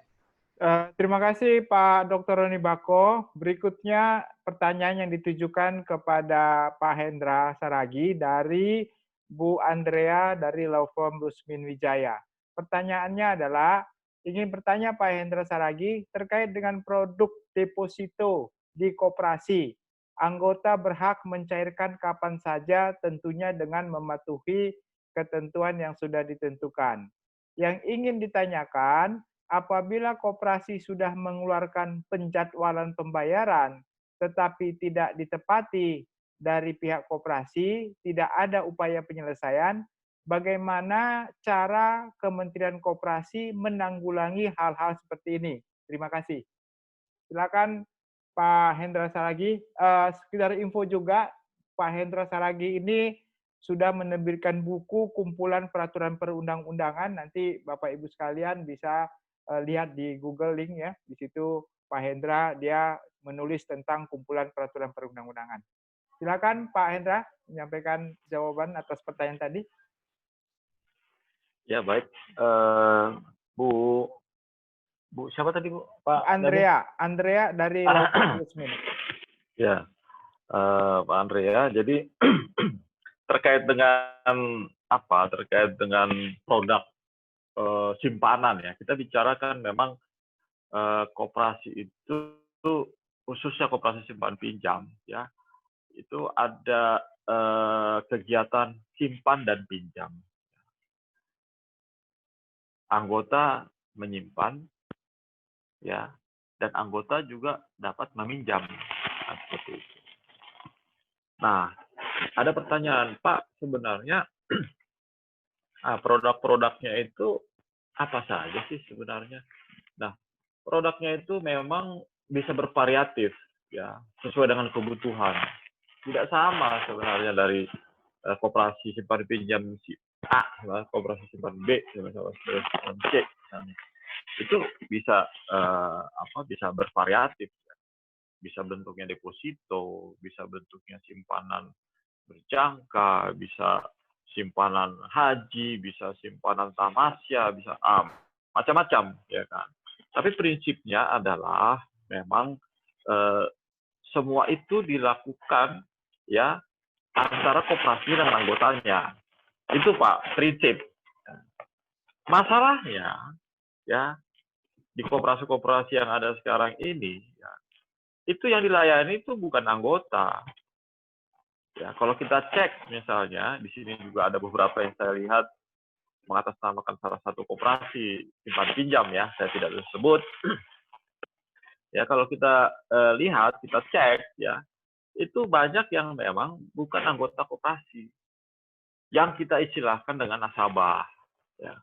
Speaker 2: Terima kasih Pak Dr. Roni Bako. Berikutnya pertanyaan yang ditujukan kepada Pak Hendra Saragi dari Bu Andrea dari Law Firm Rusmin Wijaya. Pertanyaannya adalah, ingin bertanya Pak Hendra Saragi terkait dengan produk deposito di koperasi. Anggota berhak mencairkan kapan saja, tentunya dengan mematuhi ketentuan yang sudah ditentukan. Yang ingin ditanyakan, apabila koperasi sudah mengeluarkan penjadwalan pembayaran, tetapi tidak ditepati dari pihak koperasi, tidak ada upaya penyelesaian, bagaimana cara Kementerian Koperasi menanggulangi hal-hal seperti ini? Terima kasih. Silakan Pak Hendra Saragi. Sekedar info juga, Pak Hendra Saragi ini sudah menerbitkan buku kumpulan peraturan perundang-undangan. Nanti Bapak Ibu sekalian bisa lihat di Google link ya. Di situ Pak Hendra dia menulis tentang kumpulan peraturan perundang-undangan. Silakan Pak Hendra menyampaikan jawaban atas pertanyaan tadi. Ya, baik. Bu siapa tadi, Bu? Pak Andrea dari Rusmin. Ya, Pak Andrea. Jadi terkait dengan terkait dengan produk simpanan ya. Kita bicarakan memang koperasi itu, khususnya koperasi simpan pinjam ya. Itu ada kegiatan simpan dan pinjam. Anggota menyimpan ya, dan anggota juga dapat meminjam. Nah, seperti itu. Nah, ada pertanyaan, Pak, sebenarnya produk-produknya itu apa saja sih sebenarnya? Nah, produknya itu memang bisa bervariatif ya, sesuai dengan kebutuhan. Tidak sama sebenarnya dari koperasi simpan pinjam si A, koperasi simpan B, simpan C. Itu bisa bisa bervariatif. Bisa bentuknya deposito, bisa bentuknya simpanan berjangka, bisa simpanan haji, bisa simpanan tamasya, bisa macam-macam ya kan. Tapi prinsipnya adalah memang semua itu dilakukan ya antara koperasi dengan anggotanya. Itu Pak prinsip. Masalahnya ya di koperasi-koperasi yang ada sekarang ini ya, itu yang dilayani itu bukan anggota. Ya, kalau kita cek misalnya di sini juga ada beberapa yang saya lihat mengatasnamakan salah satu koperasi simpan pinjam ya, saya tidak sebut. Ya, kalau kita lihat, kita cek ya, itu banyak yang memang bukan anggota koperasi yang kita istilahkan dengan nasabah ya.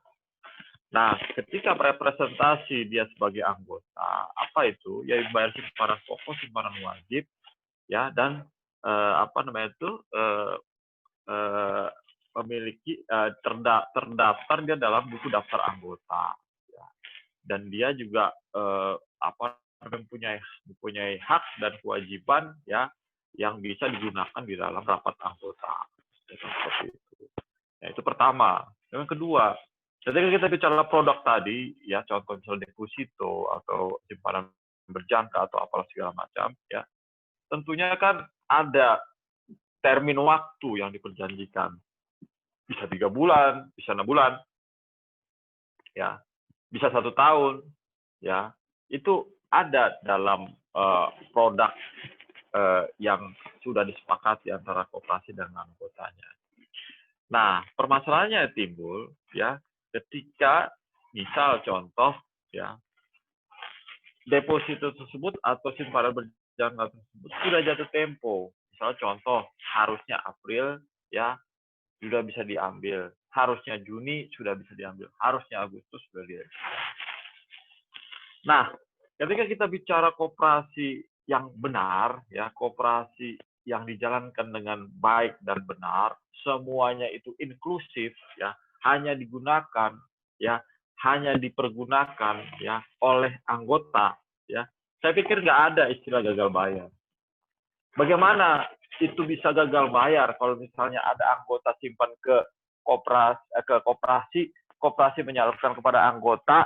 Speaker 2: Nah, ketika representasi dia sebagai anggota, apa itu? Ya bayar simpanan pokok, simpanan wajib ya, dan memiliki terdaftar dia dalam buku daftar anggota ya. Dan dia juga mempunyai hak dan kewajiban ya
Speaker 5: yang bisa digunakan di dalam rapat anggota. Seperti itu. Ya, itu pertama. Yang kedua, ketika kita bicara produk tadi, ya contoh misalnya deposito atau simpanan berjangka atau apalah segala macam, ya tentunya kan ada termin waktu yang diperjanjikan. Bisa 3 bulan, bisa 6 bulan, ya bisa 1 tahun, ya itu ada dalam produk yang sudah disepakati antara koperasi dan anggotanya. Nah, permasalahannya timbul ya ketika misal contoh ya deposito tersebut atau simpanan berjangka tersebut sudah jatuh tempo. Misal contoh harusnya April ya sudah bisa diambil, harusnya Juni sudah bisa diambil, harusnya Agustus sudah diambil. Nah, ketika kita bicara koperasi yang benar, ya koperasi yang dijalankan dengan baik dan benar, semuanya itu inklusif, ya hanya digunakan, ya hanya dipergunakan, ya oleh anggota, ya. Saya pikir nggak ada istilah gagal bayar. Bagaimana itu bisa gagal bayar kalau misalnya ada anggota simpan ke koperasi menyalurkan kepada anggota,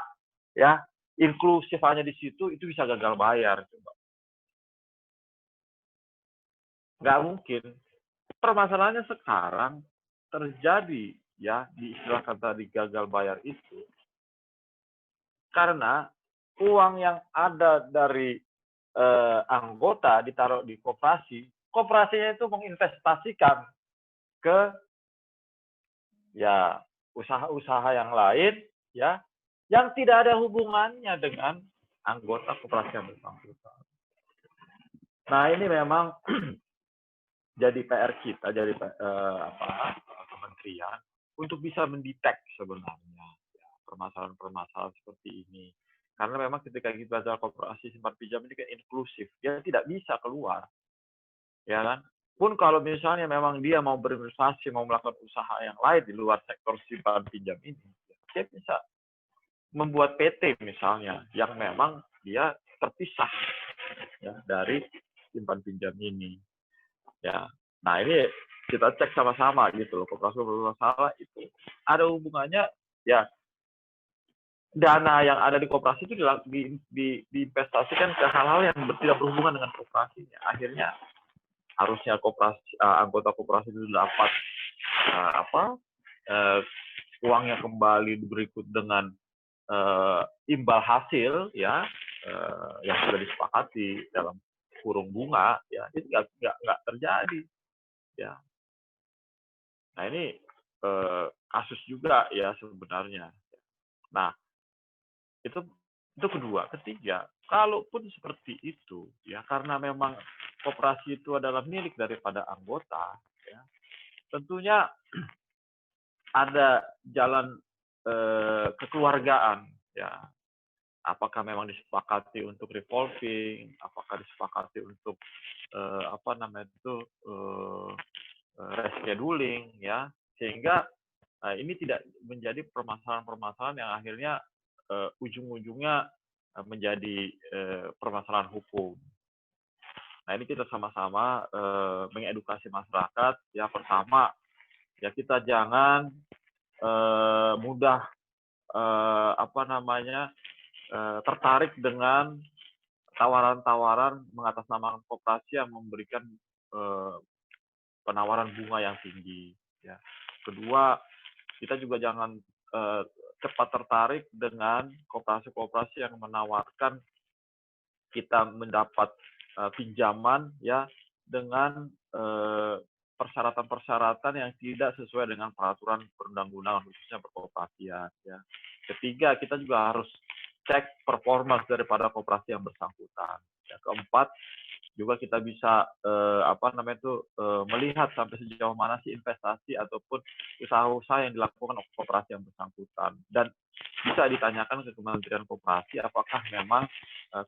Speaker 5: ya inklusif hanya di situ, itu bisa gagal bayar. Coba. Nggak mungkin. Permasalahannya sekarang terjadi ya di istilah kata di gagal bayar itu karena uang yang ada dari anggota ditaruh di koperasi, koperasinya itu menginvestasikan ke ya usaha-usaha yang lain ya yang tidak ada hubungannya dengan anggota koperasi yang bersangkutan. Nah, ini memang jadi PR kita, jadi kementerian untuk bisa mendetek sebenarnya permasalahan-permasalahan seperti ini. Karena memang ketika kita belajar koperasi simpan pinjam ini kan inklusif, dia tidak bisa keluar, ya kan? Pun kalau misalnya memang dia mau berinvestasi, mau melakukan usaha yang lain di luar sektor simpan pinjam ini, dia bisa membuat PT misalnya yang memang dia terpisah ya dari simpan pinjam ini. Ya, nah ini kita cek sama-sama gitu loh, koperasi bermasalah itu ada hubungannya ya dana yang ada di koperasi itu diinvestasikan ke hal-hal yang tidak berhubungan dengan koperasinya. Akhirnya harusnya koperasi anggota koperasi itu dapat uangnya kembali berikut dengan imbal hasil ya yang sudah disepakati dalam kurung bunga ya itu nggak terjadi ya. Nah ini kasus juga ya sebenarnya. Nah itu kedua. Ketiga, kalaupun seperti itu ya karena memang koperasi itu adalah milik daripada anggota ya tentunya ada jalan kekeluargaan ya. Apakah memang disepakati untuk revolving, apakah disepakati untuk rescheduling ya, sehingga ini tidak menjadi permasalahan-permasalahan yang akhirnya ujung-ujungnya menjadi permasalahan hukum. Nah ini kita sama-sama mengedukasi masyarakat ya. Pertama ya kita jangan mudah tertarik dengan tawaran-tawaran mengatasnamakan koperasi yang memberikan penawaran bunga yang tinggi. Ya. Kedua, kita juga jangan cepat tertarik dengan koperasi-koperasi yang menawarkan kita mendapat pinjaman ya dengan persyaratan-persyaratan yang tidak sesuai dengan peraturan perundang-undangan khususnya perkoperasian. Ya. Ketiga, kita juga harus cek performance daripada koperasi yang bersangkutan. Ya, keempat, juga kita bisa melihat sampai sejauh mana sih investasi ataupun usaha-usaha yang dilakukan oleh koperasi yang bersangkutan dan bisa ditanyakan ke Kementerian Koperasi apakah memang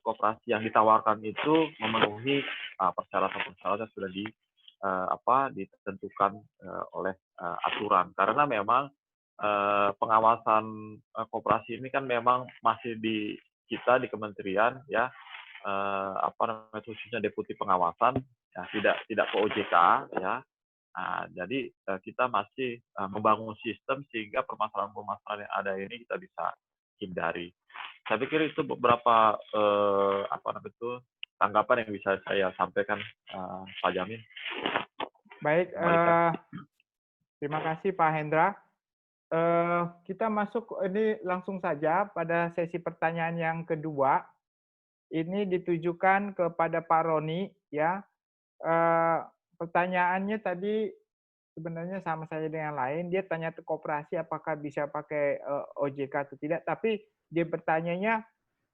Speaker 5: koperasi yang ditawarkan itu memenuhi persyaratan-persyaratan sudah ditentukan oleh aturan karena memang pengawasan koperasi ini kan memang masih di kita di kementerian ya khususnya deputi pengawasan ya, tidak ke OJK ya. Nah, jadi kita masih membangun sistem sehingga permasalahan-permasalahan yang ada ini kita bisa hindari. Saya pikir itu beberapa tanggapan yang bisa saya sampaikan, Pak Jamin.
Speaker 2: Baik, terima kasih Pak Hendra. Kita masuk ini langsung saja pada sesi pertanyaan yang kedua. Ini ditujukan kepada Pak Roni ya. Pertanyaannya tadi sebenarnya sama saja dengan lain. Dia tanya ke koperasi apakah bisa pakai OJK atau tidak. Tapi dia bertanyanya,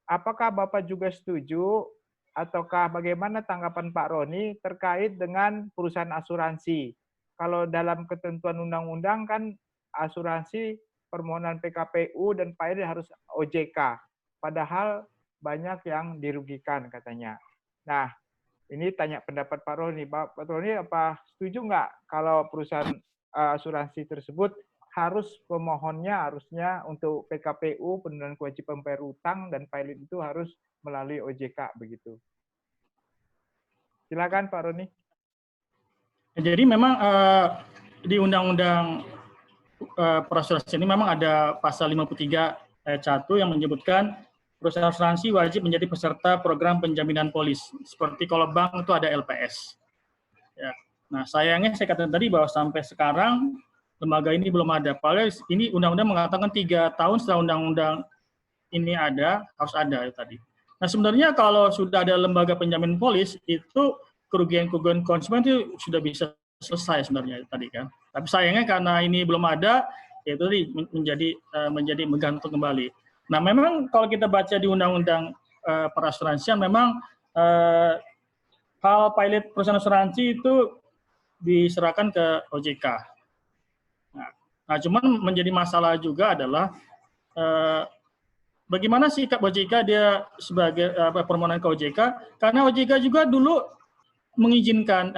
Speaker 2: apakah Bapak juga setuju ataukah bagaimana tanggapan Pak Roni terkait dengan perusahaan asuransi? Kalau dalam ketentuan undang-undang kan asuransi permohonan PKPU dan pilot harus OJK. Padahal banyak yang dirugikan katanya. Nah, ini tanya pendapat Pak Roni. Pak Roni apa setuju nggak kalau perusahaan asuransi tersebut harus pemohonnya harusnya untuk PKPU, penurunan kewajiban membayar utang, dan pilot itu harus melalui OJK begitu. Silakan Pak Roni.
Speaker 4: Jadi memang di Undang-Undang Perasuransian ini memang ada pasal 53 ayat 1 yang menyebutkan perusahaan asuransi wajib menjadi peserta program penjaminan polis. Seperti kalau bank itu ada LPS. Ya. Nah, sayangnya saya katakan tadi bahwa sampai sekarang lembaga ini belum ada. Padahal ini undang-undang mengatakan 3 tahun setelah undang-undang ini ada, harus ada ya, tadi. Nah, sebenarnya kalau sudah ada lembaga penjamin polis, itu kerugian-kerugian konsumen itu sudah bisa selesai sebenarnya tadi kan. Tapi sayangnya karena ini belum ada, ya itu menjadi menggantung kembali. Nah, memang kalau kita baca di Undang-Undang Perasuransian, memang hal pilot perusahaan asuransi itu diserahkan ke OJK. Nah, cuman menjadi masalah juga adalah bagaimana sikap OJK dia sebagai permohonan ke OJK, karena OJK juga dulu mengizinkan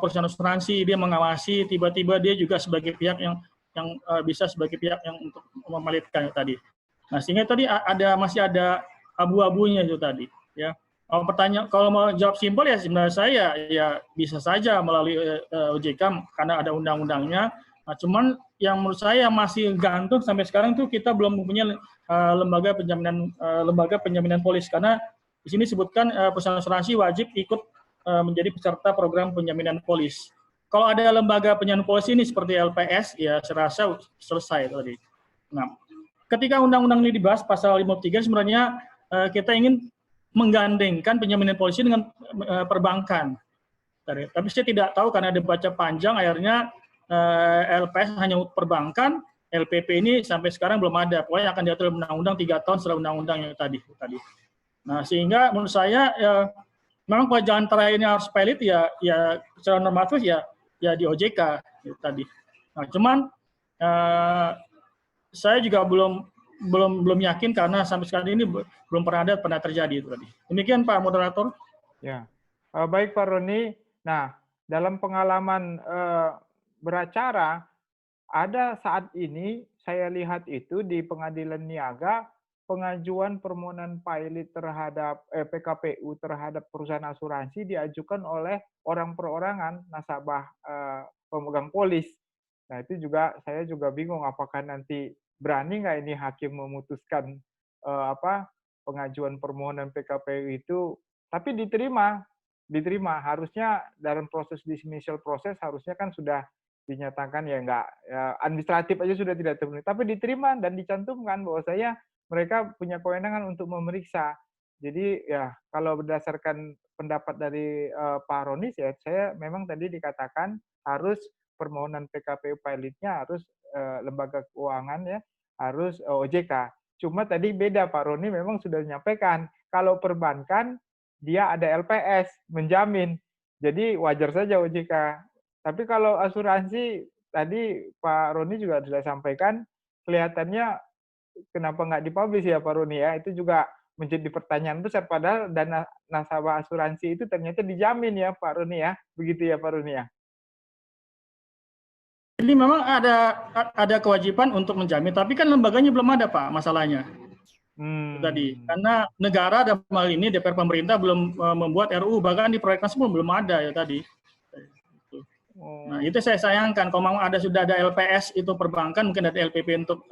Speaker 4: perusahaan asuransi, dia mengawasi, tiba-tiba dia juga sebagai pihak yang bisa sebagai pihak yang untuk memalitkan tadi. Nah, sehingga tadi masih ada abu-abunya itu tadi, ya. Kalau mau jawab simpel ya sebenarnya saya ya bisa saja melalui OJK karena ada undang-undangnya. Nah, cuman yang menurut saya masih gantung sampai sekarang tuh kita belum mempunyai lembaga penjaminan polis, karena di sini sebutkan perusahaan asuransi wajib ikut menjadi peserta program penjaminan polis. Kalau ada lembaga penjaminan polis ini seperti LPS, ya saya rasa selesai tadi. Nah, ketika undang-undang ini dibahas pasal 53 sebenarnya kita ingin menggandengkan penjaminan polis dengan perbankan. Tapi saya tidak tahu karena dibaca panjang akhirnya LPS hanya perbankan, LPP ini sampai sekarang belum ada. Pokoknya akan diatur undang-undang 3 tahun setelah undang-undang yang tadi. Nah, sehingga menurut saya memang kalau jalan terakhirnya harus pilot ya secara normatif ya di OJK tadi. Nah, cuman saya juga belum yakin karena sampai sekarang ini belum pernah terjadi itu tadi. Demikian Pak Moderator.
Speaker 2: Ya, baik Pak Roni. Nah, dalam pengalaman beracara, ada saat ini saya lihat itu di Pengadilan Niaga pengajuan permohonan pilot terhadap PKPU terhadap perusahaan asuransi diajukan oleh orang perorangan nasabah pemegang polis. Nah, itu juga saya juga bingung apakah nanti berani nggak ini hakim memutuskan pengajuan permohonan PKPU itu, tapi diterima harusnya dalam proses dismissal proses harusnya kan sudah dinyatakan ya nggak administratif aja sudah tidak terpenuhi, tapi diterima dan dicantumkan bahwa mereka punya kewenangan untuk memeriksa. Jadi ya kalau berdasarkan pendapat dari Pak Roni ya saya memang tadi dikatakan harus permohonan PKPU pilotnya harus lembaga keuangan ya harus OJK. Cuma tadi beda Pak Roni memang sudah menyampaikan kalau perbankan dia ada LPS menjamin. Jadi wajar saja OJK. Tapi kalau asuransi tadi Pak Roni juga sudah sampaikan kelihatannya kenapa nggak dipublish ya Pak Roni ya, itu juga menjadi pertanyaan besar padahal dana nasabah asuransi itu ternyata dijamin ya Pak Roni ya, begitu ya Pak Roni ya.
Speaker 4: Jadi memang ada kewajiban untuk menjamin, tapi kan lembaganya belum ada Pak masalahnya. Tadi karena negara dalam hal ini DPR pemerintah belum membuat RUU, bahkan di prolegnas pun belum ada ya tadi. Nah itu saya sayangkan. Kalau memang sudah ada LPS itu perbankan, mungkin ada LPP untuk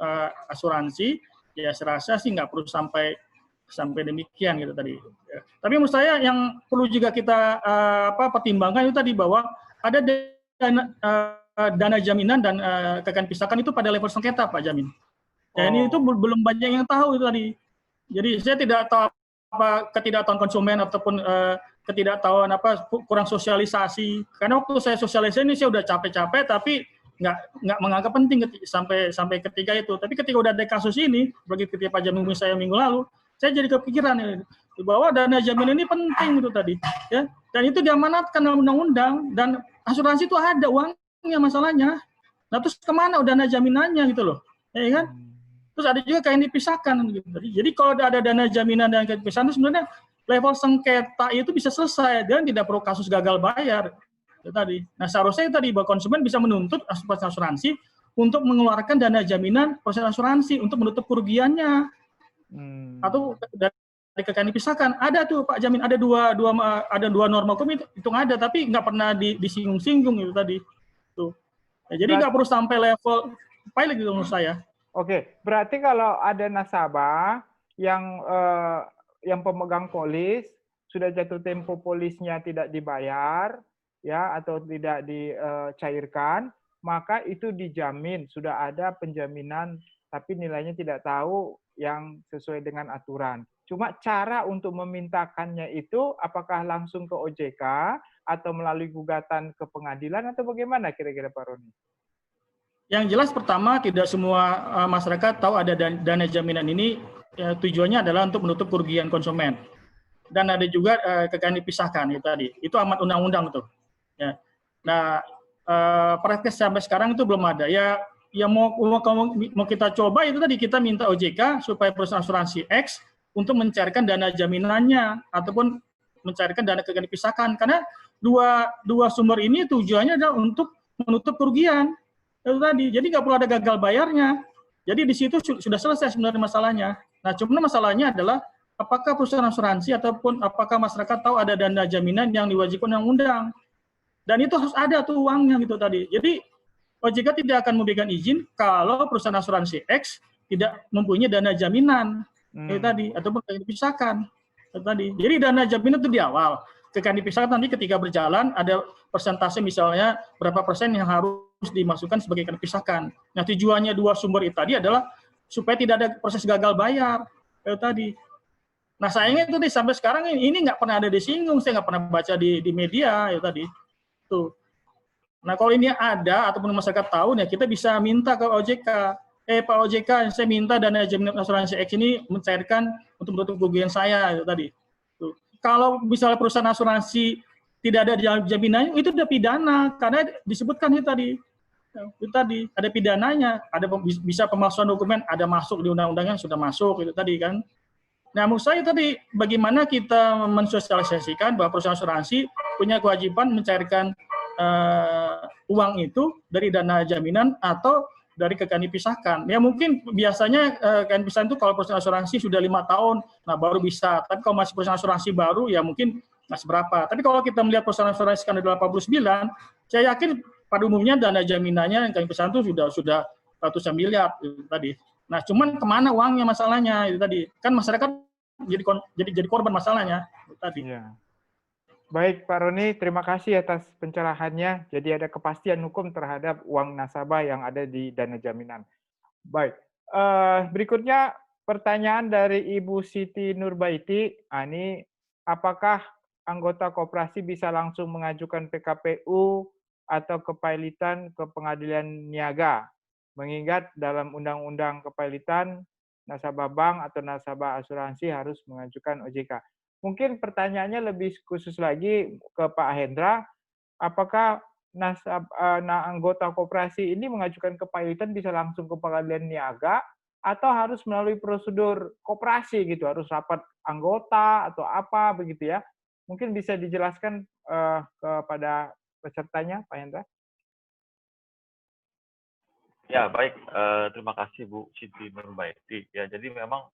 Speaker 4: asuransi, ya saya rasa sih nggak perlu sampai demikian gitu tadi. Ya. Tapi menurut saya yang perlu juga kita pertimbangkan itu tadi bahwa ada dana jaminan dan kekayaan pisahkan itu pada level sengketa, Pak Jamin. Ya, ini itu belum banyak yang tahu itu tadi. Jadi saya tidak tahu apa ketidaktahuan konsumen ataupun ketidaktahuan kurang sosialisasi. Karena waktu saya sosialisasi ini saya udah capek-capek tapi nggak menganggap penting sampai ketika itu. Tapi ketika udah ada kasus ini, bagi ketika Pak Jamin saya minggu lalu, saya jadi kepikiran bahwa dana jaminan ini penting itu tadi, ya. Dan itu diamanatkan dalam undang-undang dan asuransi itu ada uangnya masalahnya. Nah terus kemana dana jaminannya gitu loh, ya kan? Terus ada juga kayak dipisahkan gitu. Jadi kalau ada dana jaminan dan kayak dipisahkan itu sebenarnya level sengketa itu bisa selesai dan tidak perlu kasus gagal bayar. Itu tadi. Nah seharusnya tadi bahwa konsumen bisa menuntut asuransi untuk mengeluarkan dana jaminan proses asuransi untuk menutup kerugiannya. Atau dari kekayaan dipisahkan ada tuh Pak Jamin, ada dua norma hukum itu ada tapi nggak pernah disinggung-singgung itu tadi. Tuh. Ya, jadi nggak perlu sampai level pilot gitu menurut saya.
Speaker 2: Oke, berarti kalau ada nasabah yang pemegang polis sudah jatuh tempo polisnya tidak dibayar, ya atau tidak dicairkan, maka itu dijamin sudah ada penjaminan, tapi nilainya tidak tahu yang sesuai dengan aturan. Cuma cara untuk memintakannya itu apakah langsung ke OJK atau melalui gugatan ke pengadilan atau bagaimana kira-kira Pak Roni?
Speaker 4: Yang jelas pertama tidak semua masyarakat tahu ada dana jaminan ini tujuannya adalah untuk menutup kerugian konsumen. Dan ada juga kekayaan dipisahkan itu tadi. Itu amat undang-undang tuh. Ya. Nah, praktis sampai sekarang itu belum ada. Ya mau kita coba itu tadi kita minta OJK supaya perusahaan asuransi X untuk mencairkan dana jaminannya ataupun mencairkan dana kekayaan dipisahkan karena dua sumber ini tujuannya adalah untuk menutup kerugian. Itu tadi. Jadi nggak perlu ada gagal bayarnya. Jadi di situ sudah selesai sebenarnya masalahnya. Nah, cuma masalahnya adalah apakah perusahaan asuransi ataupun apakah masyarakat tahu ada dana jaminan yang diwajibkan undang-undang. Dan itu harus ada tuh uangnya gitu tadi. Jadi OJK tidak akan memberikan izin kalau perusahaan asuransi X tidak mempunyai dana jaminan itu tadi ataupun dipisahkan itu tadi. Jadi dana jaminan itu di awal. Ketika dipisahkan nanti ketika berjalan ada persentase misalnya berapa persen yang harus dimasukkan sebagai dipisahkan. Nah tujuannya dua sumber itu tadi adalah supaya tidak ada proses gagal bayar itu tadi. Nah sayangnya itu sampai sekarang ini nggak pernah ada disinggung, saya nggak pernah baca di media itu tadi. Tuh. Nah kalau ini ada ataupun masyarakat tahu, ya kita bisa minta ke OJK. Pak OJK, saya minta dana jaminan asuransi X ini mencairkan untuk menutup kerugian saya itu tadi. Tuh. Kalau misalnya perusahaan asuransi tidak ada jaminannya, itu udah pidana karena disebutkan itu tadi ada pidananya, ada bisa pemalsuan dokumen, ada masuk di undang-undangnya sudah masuk itu tadi kan. Nah, menurut saya tadi bagaimana kita mensosialisasikan bahwa perusahaan asuransi punya kewajiban mencairkan uang itu dari dana jaminan atau dari kekayaan dipisahkan. Ya mungkin biasanya kekayaan dipisahkan itu kalau perusahaan asuransi sudah 5 tahun, nah baru bisa. Tapi kalau masih perusahaan asuransi baru, ya mungkin masih berapa. Tapi kalau kita melihat perusahaan asuransi kan ada 89, saya yakin pada umumnya dana jaminannya yang kekayaan dipisahkan itu sudah ratusan miliar itu tadi. Nah, cuman kemana uangnya masalahnya itu tadi. Kan masyarakat jadi korban masalahnya itu tadi.
Speaker 2: Ya. Baik Pak Roni, terima kasih atas pencerahannya. Jadi ada kepastian hukum terhadap uang nasabah yang ada di dana jaminan. Baik, berikutnya pertanyaan dari Ibu Siti Nurbaiti. Ini apakah anggota koperasi bisa langsung mengajukan PKPU atau kepailitan ke pengadilan niaga? Mengingat dalam Undang-Undang Kepailitan, nasabah bank atau nasabah asuransi harus mengajukan OJK. Mungkin pertanyaannya lebih khusus lagi ke Pak Hendra, apakah anggota koperasi ini mengajukan kepailitan bisa langsung ke pengadilan niaga atau harus melalui prosedur koperasi gitu, harus rapat anggota atau apa begitu ya? Mungkin bisa dijelaskan kepada pesertanya, Pak Hendra.
Speaker 5: Ya, baik. Terima kasih Bu Siti Nurbaiti. Ya, jadi memang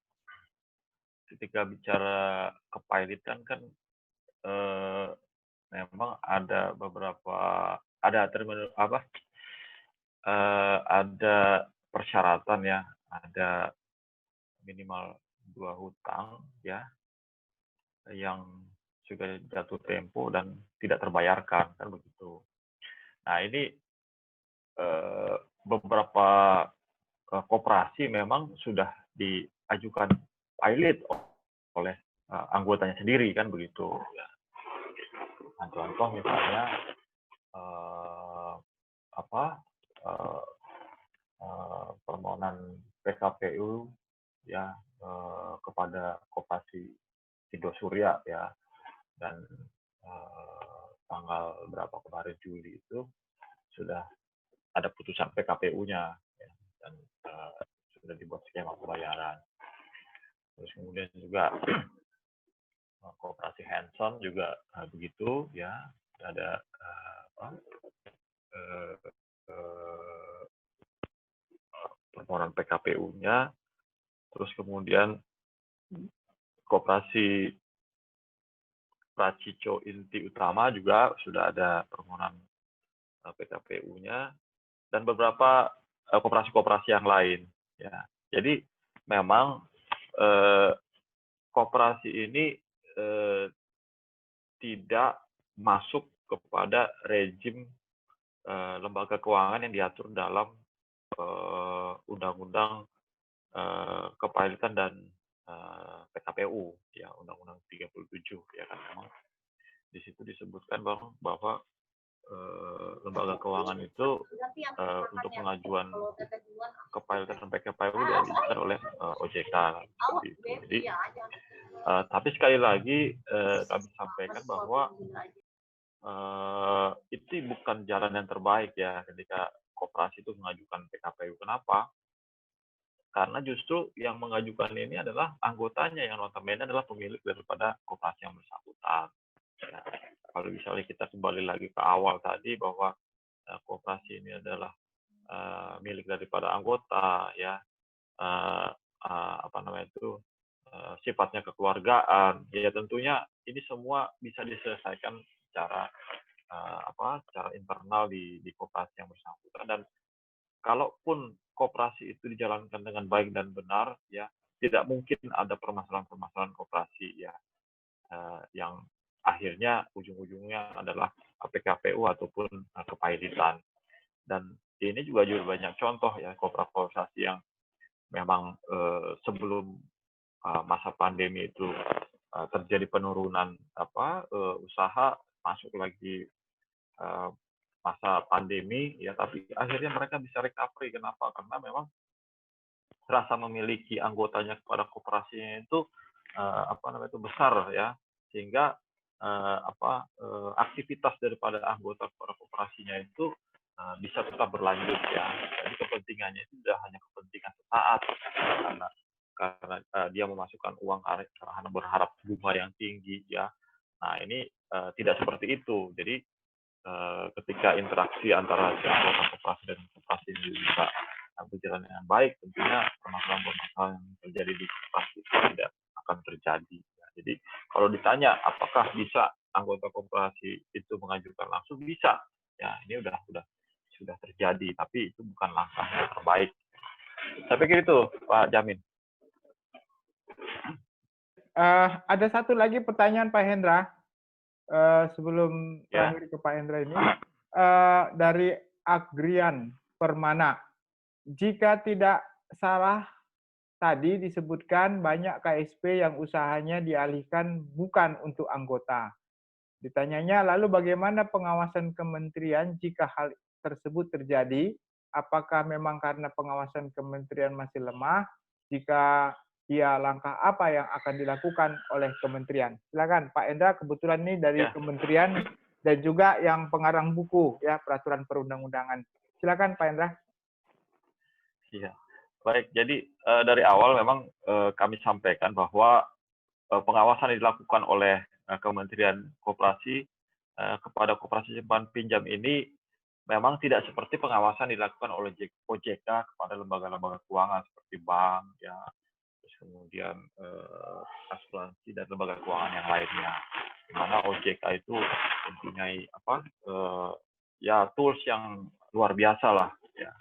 Speaker 5: ketika bicara kepailitan kan memang ada beberapa ada ada persyaratan ya, ada minimal 2 hutang ya yang sudah jatuh tempo dan tidak terbayarkan kan begitu. Nah ini beberapa koperasi memang sudah diajukan pilot oleh anggotanya sendiri kan begitu. Ya. Nah, contoh misalnya permohonan PKPU ya kepada koperasi Indosurya ya, dan tanggal berapa kemarin Juli itu sudah ada putusan PKPU-nya ya, dan sudah dibuat skema pembayaran. Terus kemudian juga koperasi Hanson juga begitu ya, ada permohonan PKPU-nya. Terus kemudian koperasi Pracico Inti Utama juga sudah ada permohonan PKPU-nya, dan beberapa koperasi-koperasi yang lain ya. Jadi memang koperasi ini tidak masuk kepada rejim lembaga keuangan yang diatur dalam Undang-Undang Kepailitan dan PKPU ya, Undang-Undang 37 ya kan. Memang di situ disebutkan bahwa lembaga keuangan itu untuk pengajuan kepailitan dan PKPU diajukan oleh OJK. Jadi tapi sekali lagi kami sampaikan bahwa itu bukan jalan yang terbaik ya ketika koperasi itu mengajukan PKPU. Kenapa? Karena justru yang mengajukan ini adalah anggotanya yang notabene adalah pemilik daripada koperasi yang bersangkutan. Ya, kalau misalnya kita kembali lagi ke awal tadi bahwa koperasi ini adalah milik daripada anggota ya, sifatnya kekeluargaan ya, tentunya ini semua bisa diselesaikan secara secara internal di koperasi yang bersangkutan. Dan kalaupun koperasi itu dijalankan dengan baik dan benar ya, tidak mungkin ada permasalahan-permasalahan koperasi ya yang akhirnya ujung-ujungnya adalah PKPU ataupun kepailitan. Dan ini juga banyak contoh ya koperasi yang memang sebelum masa pandemi itu terjadi penurunan usaha, masuk lagi masa pandemi ya, tapi akhirnya mereka bisa recovery. Kenapa? Karena memang rasa memiliki anggotanya kepada koperasinya itu besar ya, sehingga aktivitas daripada anggota kepada koperasinya itu bisa tetap berlanjut ya. Jadi kepentingannya itu tidak hanya kepentingan sesaat karena dia memasukkan uang karena berharap bunga yang tinggi ya. Nah ini tidak seperti itu. Jadi ketika interaksi antara anggota koperasi dan koperasi ini bisa berjalan dengan baik, tentunya permasalahan-permasalahan yang terjadi di koperasi itu tidak akan terjadi. Jadi kalau ditanya apakah bisa anggota koperasi itu mengajukan langsung, bisa. Ya ini sudah terjadi, tapi itu bukan langkah yang terbaik. Saya pikir itu, Pak Jamin.
Speaker 2: Ada satu lagi pertanyaan Pak Hendra sebelum terakhir ke Pak Hendra ini dari Agrian Permana. Jika tidak salah tadi disebutkan banyak KSP yang usahanya dialihkan bukan untuk anggota. Ditanyanya, lalu bagaimana pengawasan kementerian jika hal tersebut terjadi? Apakah memang karena pengawasan kementerian masih lemah? Jika iya, langkah apa yang akan dilakukan oleh kementerian? Silakan Pak Hendra, kebetulan ini dari kementerian dan juga yang pengarang buku ya, peraturan perundang-undangan. Silakan Pak Hendra.
Speaker 5: Iya, baik. Jadi dari awal memang kami sampaikan bahwa pengawasan yang dilakukan oleh Kementerian Koperasi kepada koperasi simpan pinjam ini memang tidak seperti pengawasan dilakukan oleh OJK kepada lembaga-lembaga keuangan seperti bank, ya, terus kemudian asuransi dan lembaga keuangan yang lainnya. Di mana OJK itu mempunyai ya tools yang luar biasa lah ya.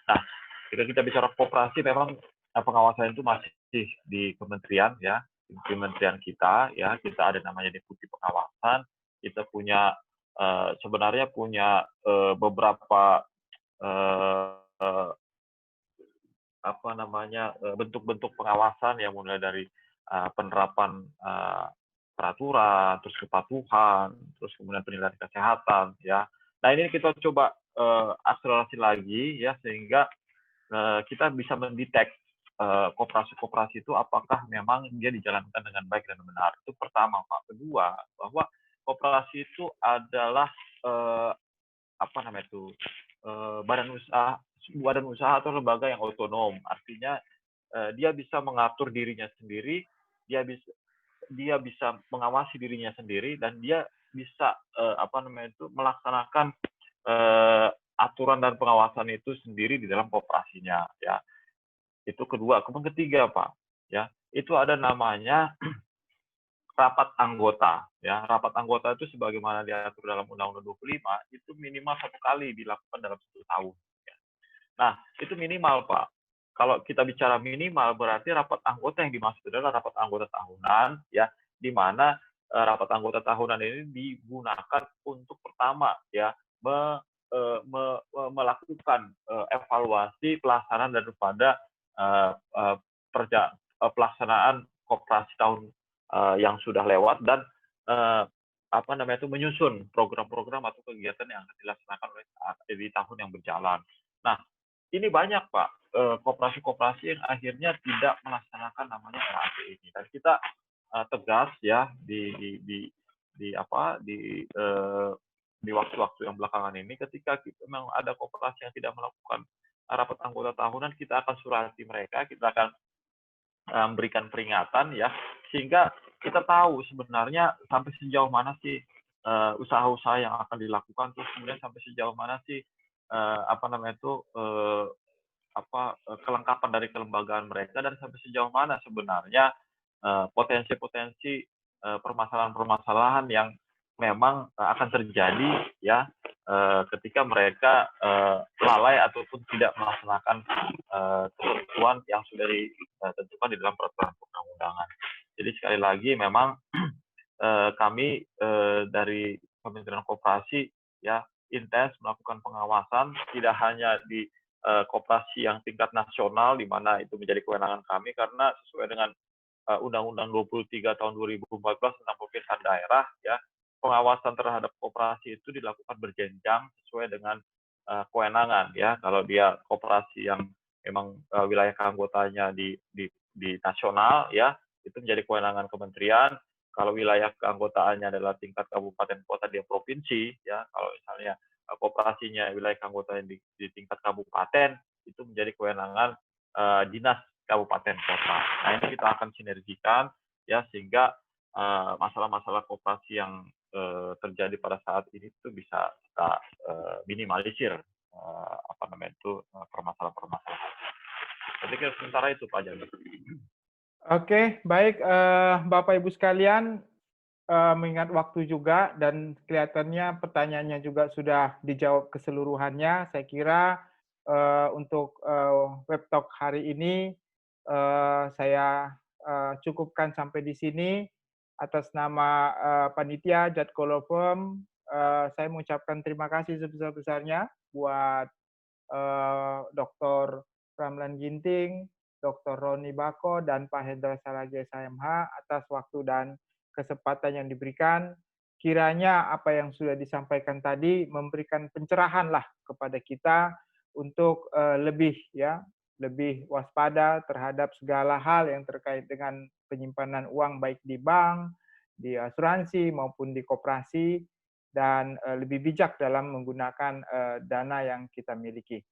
Speaker 5: Nah, ketika kita bicara koperasi memang pengawasan itu masih di kementerian ya, di kementerian kita ya, kita ada namanya deputi pengawasan, kita punya sebenarnya punya beberapa bentuk-bentuk pengawasan yang mulai dari penerapan peraturan, terus kepatuhan, terus kemudian penilaian kesehatan ya. Nah, ini kita coba akselerasi lagi ya, sehingga kita bisa mendetek koperasi-koperasi itu apakah memang dia dijalankan dengan baik dan benar. Itu pertama, Pak. Kedua, bahwa koperasi itu adalah badan usaha atau lembaga yang otonom. Artinya dia bisa mengatur dirinya sendiri, dia bisa mengawasi dirinya sendiri, dan dia bisa melaksanakan aturan dan pengawasan itu sendiri di dalam koperasinya ya. Itu kedua. Kemudian ketiga, Pak, ya, itu ada namanya rapat anggota ya. Rapat anggota itu sebagaimana diatur dalam Undang-Undang 25 itu minimal 1 kali dilakukan dalam 1 tahun ya. Nah, itu minimal, Pak. Kalau kita bicara minimal, berarti rapat anggota yang dimaksud adalah rapat anggota tahunan ya, di mana rapat anggota tahunan ini digunakan untuk pertama ya melakukan evaluasi pelaksanaan daripada pelaksanaan koperasi tahun yang sudah lewat, dan menyusun program-program atau kegiatan yang akan dilaksanakan di tahun yang berjalan. Nah, ini banyak, Pak, koperasi-koperasi yang akhirnya tidak melaksanakan namanya RAP ini, dan kita tegas ya di waktu-waktu yang belakangan ini, ketika memang ada koperasi yang tidak melakukan rapat anggota tahunan, kita akan surati mereka, kita akan memberikan peringatan ya, sehingga kita tahu sebenarnya sampai sejauh mana sih usaha-usaha yang akan dilakukan, terus kemudian sampai sejauh mana sih kelengkapan dari kelembagaan mereka, dan sampai sejauh mana sebenarnya potensi-potensi permasalahan-permasalahan yang memang akan terjadi ya ketika mereka lalai ataupun tidak melaksanakan ketentuan yang sudah ditentukan di dalam peraturan perundang-undangan. Jadi sekali lagi memang kami dari Kementerian Koperasi ya intens melakukan pengawasan, tidak hanya di koperasi yang tingkat nasional, di mana itu menjadi kewenangan kami, karena sesuai dengan Undang-Undang 23 tahun 2014 tentang pemerintahan daerah ya, pengawasan terhadap koperasi itu dilakukan berjenjang sesuai dengan kewenangan ya. Kalau dia koperasi yang memang wilayah keanggotanya di nasional ya, itu menjadi kewenangan kementerian. Kalau wilayah keanggotaannya adalah tingkat kabupaten kota di provinsi ya, kalau misalnya koperasinya wilayah keanggotaannya di tingkat kabupaten, itu menjadi kewenangan dinas kabupaten kota. Nah, ini kita akan sinergikan ya, sehingga masalah-masalah koperasi yang terjadi pada saat ini itu bisa kita minimalisir permasalahan-permasalahan. Jadi sementara itu, Pak Jamil.
Speaker 2: Oke, baik Bapak Ibu sekalian, mengingat waktu juga dan kelihatannya pertanyaannya juga sudah dijawab keseluruhannya. Saya kira untuk web talk hari ini saya cukupkan sampai di sini. Atas nama panitia Jadkolo Firm, saya mengucapkan terima kasih sebesar-besarnya buat Dr. Ramlan Ginting, Dr. Roni Bako, dan Pak Hendra Saragi SHMH atas waktu dan kesempatan yang diberikan. Kiranya apa yang sudah disampaikan tadi memberikan pencerahan lah kepada kita untuk lebih waspada terhadap segala hal yang terkait dengan penyimpanan uang baik di bank, di asuransi maupun di koperasi, dan lebih bijak dalam menggunakan dana yang kita miliki.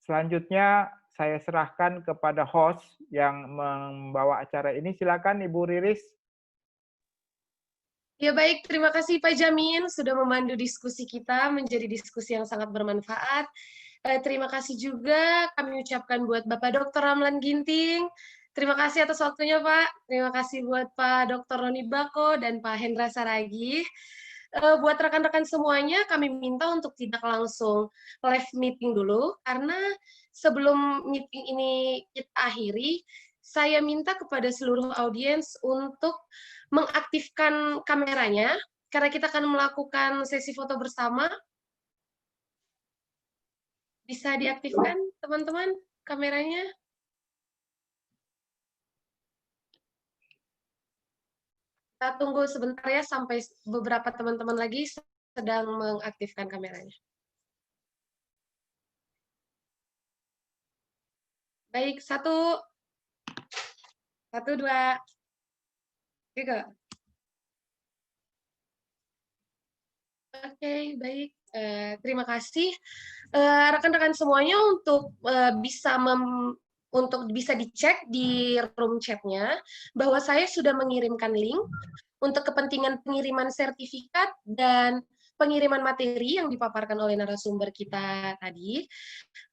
Speaker 2: Selanjutnya saya serahkan kepada host yang membawa acara ini. Silakan Ibu Riris.
Speaker 3: Ya baik, terima kasih Pak Jamin sudah memandu diskusi kita menjadi diskusi yang sangat bermanfaat. Terima kasih juga kami ucapkan buat Bapak Dr. Ramlan Ginting. Terima kasih atas waktunya, Pak. Terima kasih buat Pak Dr. Roni Bako dan Pak Hendra Saragih. Buat rekan-rekan semuanya, kami minta untuk tidak langsung live meeting dulu, karena sebelum meeting ini kita akhiri, saya minta kepada seluruh audiens untuk mengaktifkan kameranya, karena kita akan melakukan sesi foto bersama. Bisa diaktifkan, teman-teman, kameranya? Kita tunggu sebentar ya, sampai beberapa teman-teman lagi sedang mengaktifkan kameranya. Baik, satu, dua, tiga. Oke, baik. Terima kasih rekan-rekan semuanya untuk bisa dicek di room chat-nya bahwa saya sudah mengirimkan link untuk kepentingan pengiriman sertifikat dan pengiriman materi yang dipaparkan oleh narasumber kita tadi.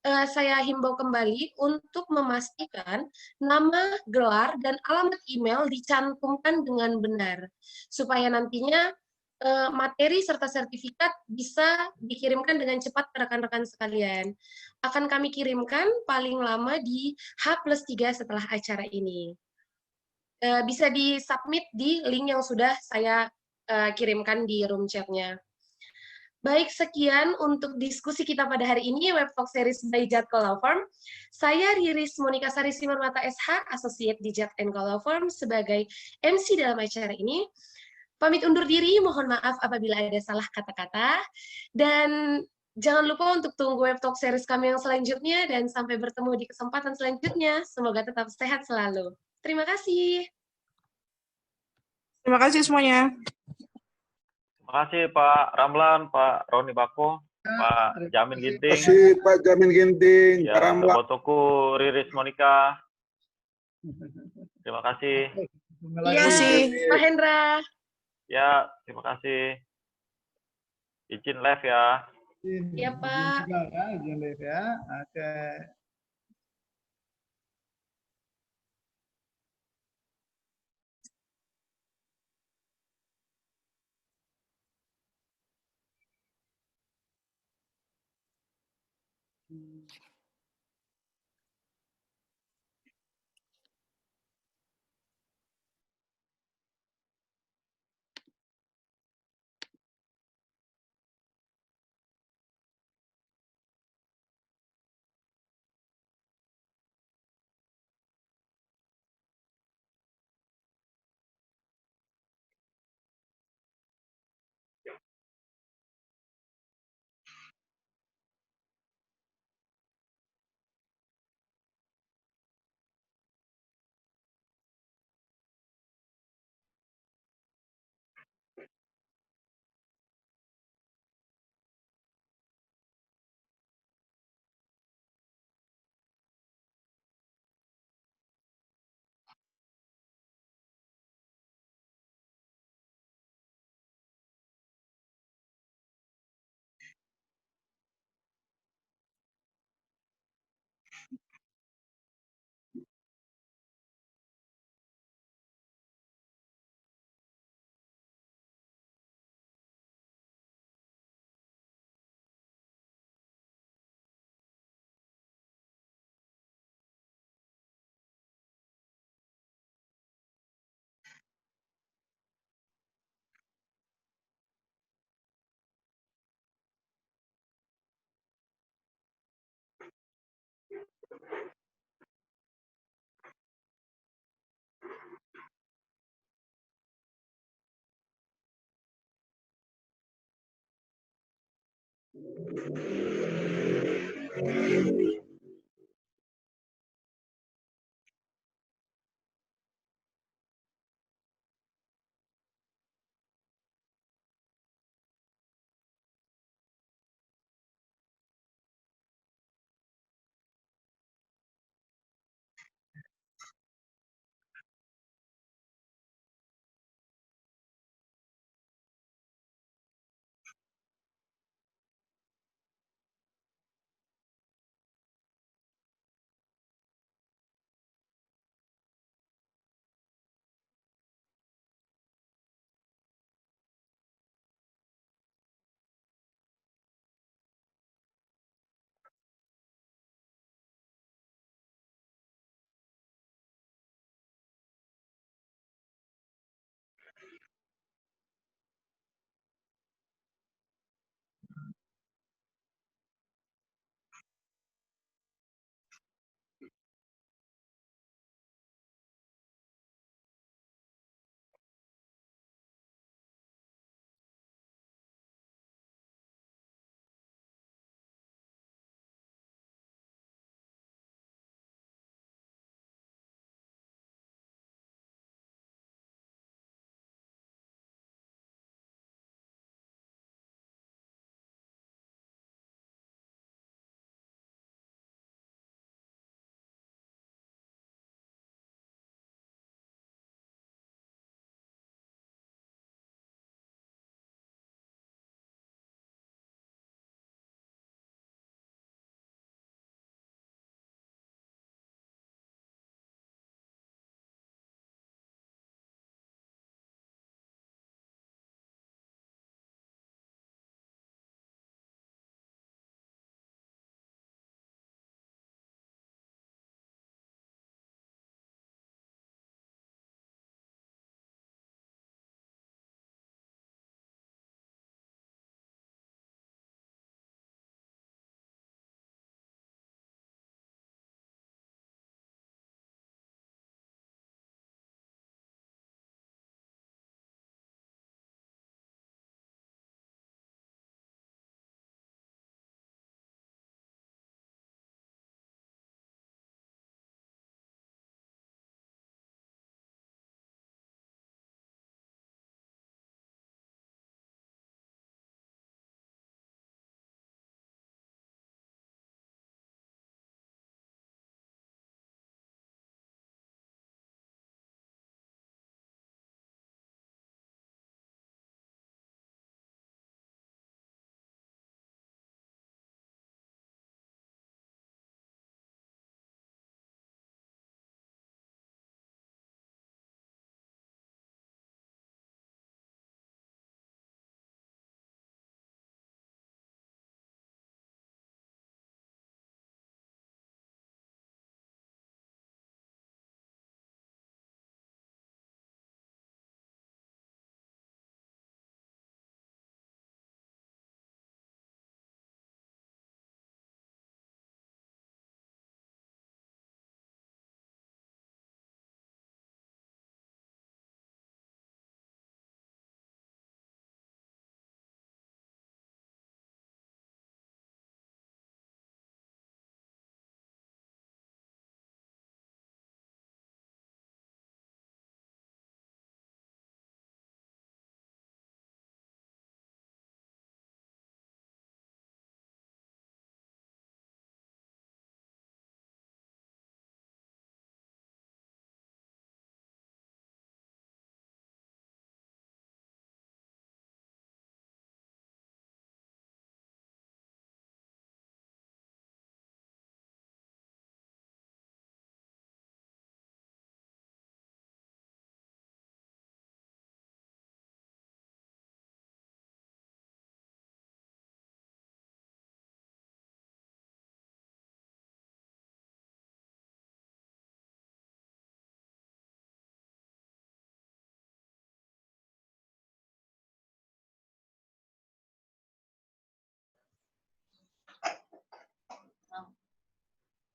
Speaker 3: Saya himbau kembali untuk memastikan nama, gelar, dan alamat email dicantumkan dengan benar, supaya nantinya materi serta sertifikat bisa dikirimkan dengan cepat ke rekan-rekan sekalian. Akan kami kirimkan paling lama di H+3 setelah acara ini. Bisa di-submit di link yang sudah saya kirimkan di room chat-nya. Baik, sekian untuk diskusi kita pada hari ini, Web Talk Series by Jadko Law Firm. Saya Riris Monika Sari Simarmata SH, Associate di Jad & Law Firm, sebagai MC dalam acara ini. Pamit undur diri, mohon maaf apabila ada salah kata-kata. Dan jangan lupa untuk tunggu Web Talk Series kami yang selanjutnya, dan sampai bertemu di kesempatan selanjutnya. Semoga tetap sehat selalu. Terima kasih.
Speaker 7: Terima kasih semuanya.
Speaker 5: Terima kasih Pak Ramlan, Pak Roni Bako, Pak Jamin
Speaker 6: Terima
Speaker 5: Ginting,
Speaker 6: kasih Pak Jamin Ginting, Pak
Speaker 5: ya,
Speaker 6: Ramlan.
Speaker 5: Botoku Riris Monika. Terima kasih.
Speaker 3: Iya, Pak Hendra.
Speaker 5: Ya, terima kasih. Izin live ya.
Speaker 3: Iya, Pak.
Speaker 1: Izin live ya. Oke.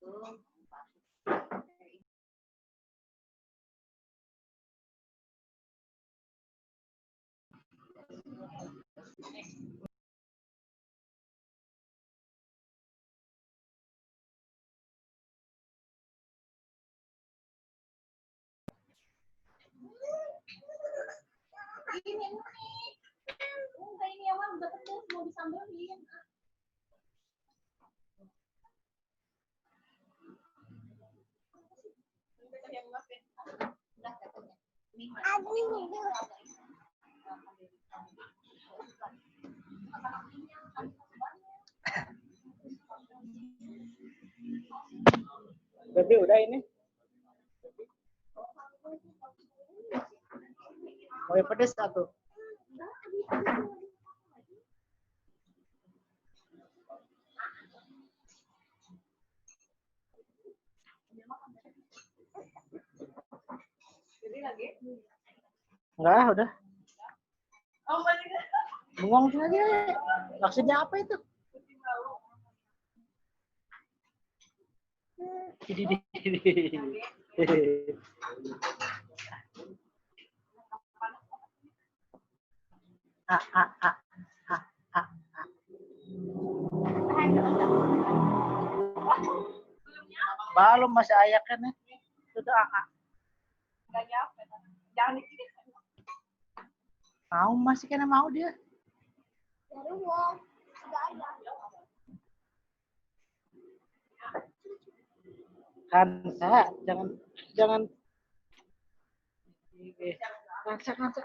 Speaker 7: Ini yang udah pedes mau disambelin.
Speaker 8: Berarti udah ini. Mau yang pedes satu. Enggak, udah. Bengong aja. Maksudnya apa itu? Belum masih ayak kan ya? Sudah mau masih kena mau dia. Kansa, jangan kansa.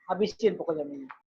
Speaker 8: Habisin pokoknya ini.